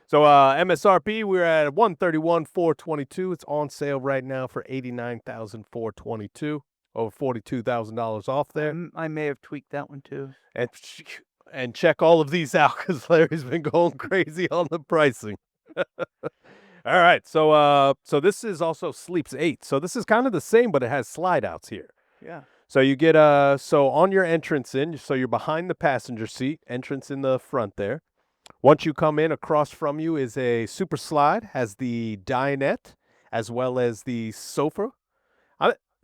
So MSRP we're at 131,422. It's on sale right now for 89,422. Over $42,000 off there. I may have tweaked that one too. And check all of these out because Larry's been going crazy on the pricing. All right, so this is also Sleeps 8. So this is kind of the same, but it has slide outs here. Yeah. So you get so on your entrance in, so you're behind the passenger seat, entrance in the front there. Once you come in, across from you is a super slide, has the dinette as well as the sofa.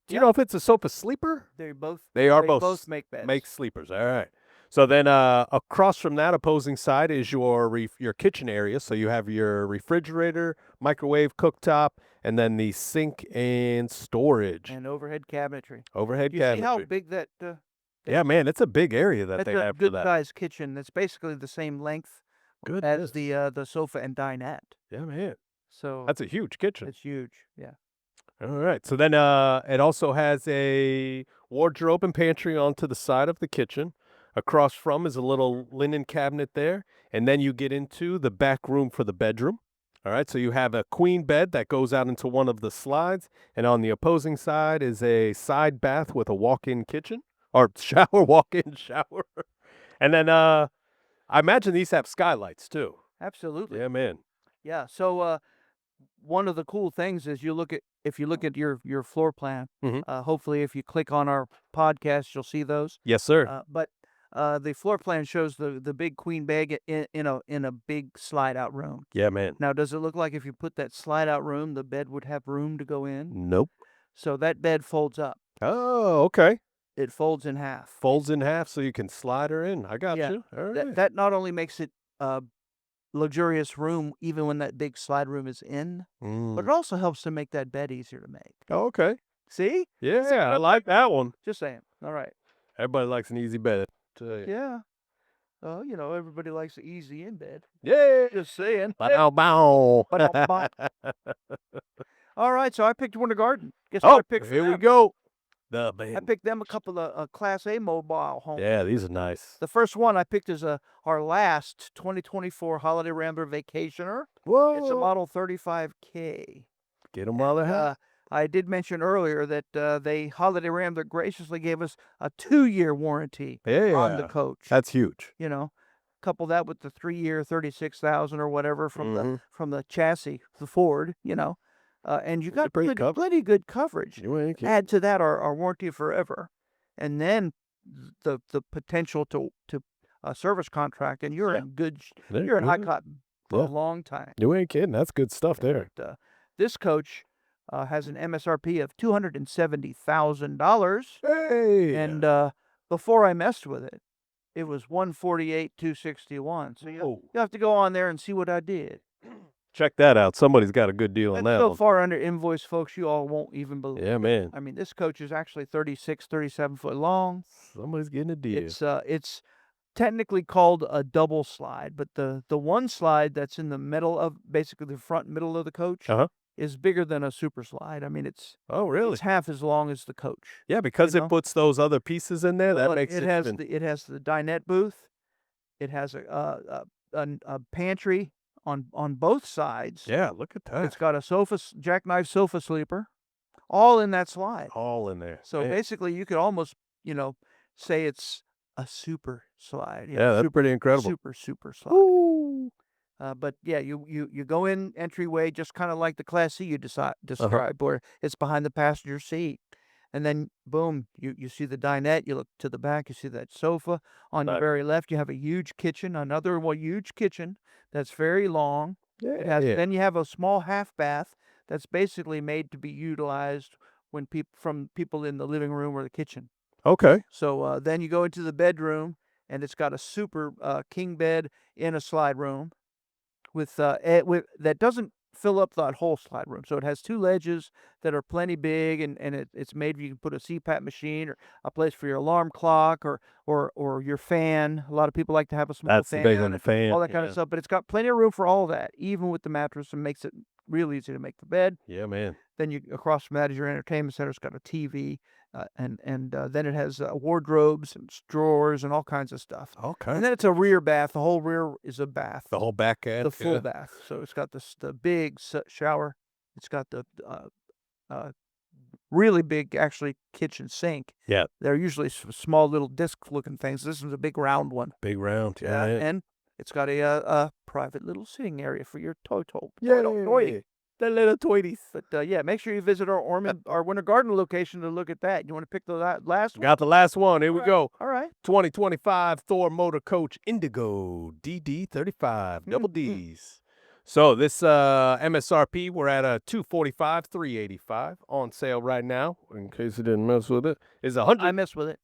Do you know if it's a sofa sleeper? They are both both make beds. Make sleepers. All right. So then across from that opposing side is your kitchen area. So you have your refrigerator, microwave, cooktop, and then the sink and storage. And overhead cabinetry. Overhead You cabinetry. see how big that Yeah, man, it's a big area that that's they a have for good that. sized kitchen. That's basically the same length as the sofa and dinette. Yeah, man. So That's a huge kitchen. it's huge. Yeah. All right. So then it also has a wardrobe and pantry onto the side of the kitchen. Across from is a little linen cabinet there. And then you get into the back room for the bedroom. All right. So you have a queen bed that goes out into one of the slides. And on the opposing side is a side bath with a walk-in kitchen or walk-in shower. And then I imagine these have skylights too. Absolutely. Yeah, man. Yeah. So one of the cool things is if you look at your floor plan, Mhm. hopefully if you click on our podcast, you'll see those. Yes, sir. But the floor plan shows the big queen bed in a big slide out room. Yeah, man. Now, does it look like if you put that slide out room, the bed would have room to go in? Nope. So that bed folds up. Oh, okay. It folds in half. Folds in half so you can slide her in. I got Yeah. you. All right. That not only makes it a luxurious room, even when that big slide room is in, but it also helps to make that bed easier to make. Oh, okay. See? Yeah, I like that one. Just saying. All right. Everybody likes an easy bed. Yeah. You know, everybody likes the easy in bed. Yeah. Just saying. Bow, bow. Ba-dum-bum. All right, so I picked Winter Garden. Guess Oh, what I picked for here we them? go. The I band. picked them a couple of Class A mobile homes. Yeah, these are nice. The first one I picked is our last 2024 Holiday Rambler Vacationer. Whoa. It's a model 35K. Get them while they're hot. I did mention earlier that Holiday Rambler graciously gave us a 2-year warranty on the coach. That's huge. You know, couple that with the 3-year, 36,000 or whatever from the chassis, the Ford. You know, and you got plenty good coverage. You ain't kidding. Add to that our warranty forever, and then the potential to a service contract, and you're in good. You're in high cotton for a long time. You ain't kidding. That's good stuff there. But, this coach has an MSRP of $270,000. Hey. And before I messed with it, it was $148,261. So you have to go on there and see what I did. Check that out. Somebody's got a good deal on That's that so one. far under invoice, folks, you all won't even believe. Yeah, man. I mean, this coach is actually 36, 37 foot long. Somebody's getting a deal. It's technically called a double slide, but the one slide that's in the middle of basically the front middle of the coach is bigger than a super slide. I mean, it's it's half as long as the coach. Yeah, because it puts those other pieces in there. That makes it. It has the dinette booth. It has a pantry on both sides. Yeah, look at that. It's got a jackknife sofa sleeper, all in that slide. All in there. So basically, you could almost say it's a super slide. Yeah, that's pretty incredible. Super slide. Ooh. But yeah, you go in entryway just kind of like the Class C you described, where it's behind the passenger seat, and then boom, you see the dinette. You look to the back, you see that sofa. On the very left, you have a huge kitchen, another huge kitchen that's very long. Yeah. Then you have a small half bath that's basically made to be utilized when people in the living room or the kitchen. Okay. So then you go into the bedroom, and it's got a super king bed in a slide room. With that doesn't fill up that whole slide room, so it has 2 ledges that are plenty big, and it's made you can put a CPAP machine or a place for your alarm clock or your fan. A lot of people like to have a small fan. That's big on the fan. All that kind of stuff, but it's got plenty of room for all that, even with the mattress, and makes it real easy to make the bed. Yeah, man. Then across from that is your entertainment center. It's got a TV, and then it has wardrobes and drawers and all kinds of stuff. Okay. And then it's a rear bath. The whole rear is a bath. The whole back end. The full bath. So it's got the big shower. It's got the really big, actually, kitchen sink. Yeah. They're usually small little disc-looking things. This is a big round one. Big round. Yeah. And it's got a private little sitting area for your toy. The little toities. But yeah, make sure you visit our Winter Garden location to look at that. You want to pick the last one? Got the last one. Here we go. All right. 2025 Thor Motor Coach Indigo DD35 double Ds. So this MSRP, we're at a $245,385 on sale right now. In case you didn't mess with it, is I messed with it.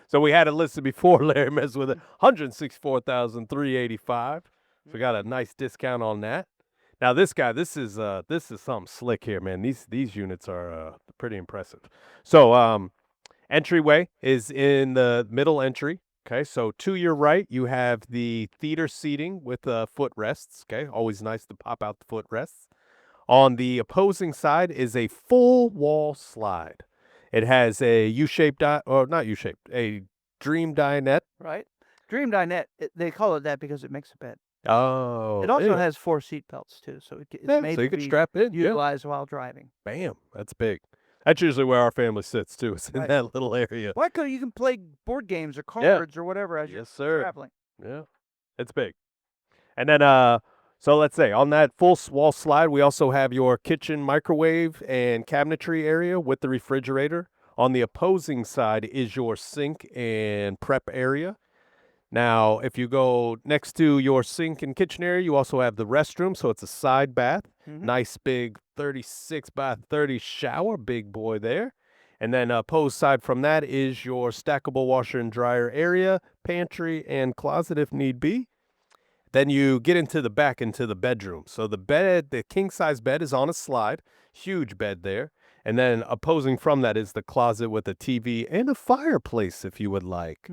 So we had it listed before Larry messed with it. $164,385. So we got a nice discount on that. Now this guy, this is something slick here, man. These units are pretty impressive. So entryway is in the middle entry. Okay, so to your right, you have the theater seating with footrests. Okay, always nice to pop out the footrests. On the opposing side is a full wall slide. It has a U-shaped, or not U-shaped, a dream dinette. Right. Dream dinette, they call it that because it makes a bed. Oh. It also has 4 seat belts, too, so it's made so you to can be strap in, utilized while driving. Bam, that's big. That's usually where our family sits, too. It's in Right. that little area. Why could you can play board games or cards or whatever as you're traveling. Yeah, it's big. And then, so let's say on that full wall slide, we also have your kitchen microwave and cabinetry area with the refrigerator. On the opposing side is your sink and prep area. Now, if you go next to your sink and kitchen area, you also have the restroom. So it's a side bath. Nice big 36 by 30 shower. Big boy there. And then opposed side from that is your stackable washer and dryer area, pantry, and closet if need be. Then you get into the back, into the bedroom. So the bed, the king-size bed is on a slide. Huge bed there. And then opposing from that is the closet with a TV and a fireplace if you would like.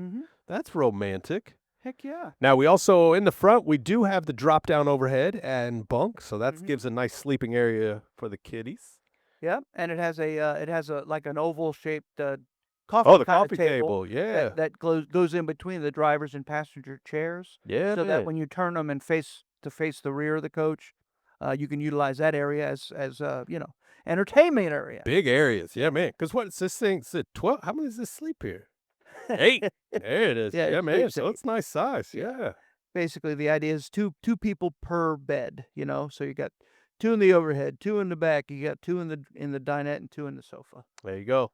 That's romantic. Heck yeah. Now, we also, in the front, we do have the drop-down overhead and bunk. So that gives a nice sleeping area for the kiddies. Yeah, and it has a like an oval-shaped coffee Oh, the kinda coffee table. Yeah. that goes in between the drivers and passenger chairs. Yeah, So that man. when you turn them and face the rear of the coach, you can utilize that area as entertainment area. Big areas. Yeah, man. Because what's this thing? Is it 12? How many does this sleep here? 8. There it is. Yeah, Yeah, it man. sleeps So 8. it's nice size. Yeah. Basically, the idea is two people per bed. So you got 2 in the overhead, 2 in the back. You got 2 in the dinette and 2 in the sofa. There you go.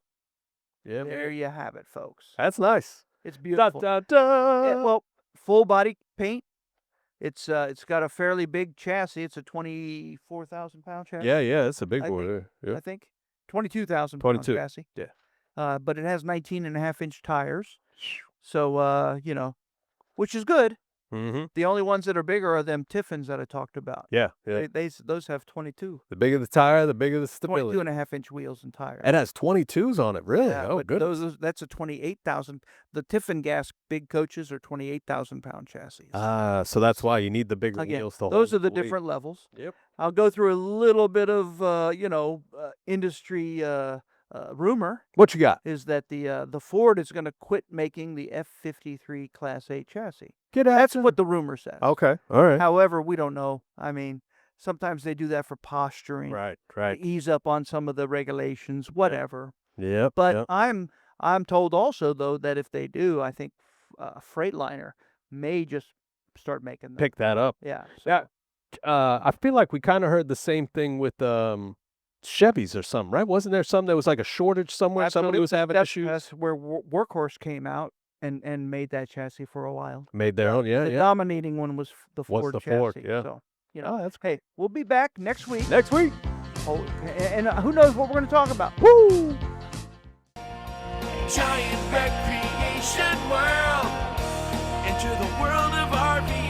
Yeah, There man. you have it, folks. That's nice. It's Da, beautiful. da, da. Yeah, well, full body paint. It's got a fairly big chassis. It's a 24,000-pound chassis. Yeah, that's a big I boy think- there. Yeah. I think 22,000-pound 22. chassis. Yeah. But it has 19.5-inch tires. So which is good. Mm-hmm. The only ones that are bigger are them Tiffins that I talked about. Yeah. Those have 22. The bigger the tire, the bigger the stability. 22.5-inch wheels and tires. It has 22s on it, really? Yeah, Oh, but good. that's a 28,000. The Tiffin gas big coaches are 28,000-pound chassis. So that's why you need the bigger Again, wheels to hold those are the weight. different levels. Yep. I'll go through a little bit of industry rumor What you got? is that the Ford is going to quit making the F-53 Class 8 chassis. Get out. That's what the rumor says. Okay. All right. However, we don't know. I mean, sometimes they do that for posturing, Right. to ease up on some of the regulations, whatever. Yep. But yep. I'm told also though that if they do, I think Freightliner may just start making them. Pick that up. Yeah. Yeah. I feel like we kind of heard the same thing with Chevys or something, right? Wasn't there some that was like a shortage somewhere? Somebody was having issues. That's where Workhorse came out and made that chassis for a while. Made their own. Yeah. The Yeah. dominating one was the Was Ford the chassis. Ford, yeah. So, Oh, that's hey, we'll be back next week. next week. Oh, and who knows what we're going to talk about? Woo! Giant Recreation World. Enter the world of RVing.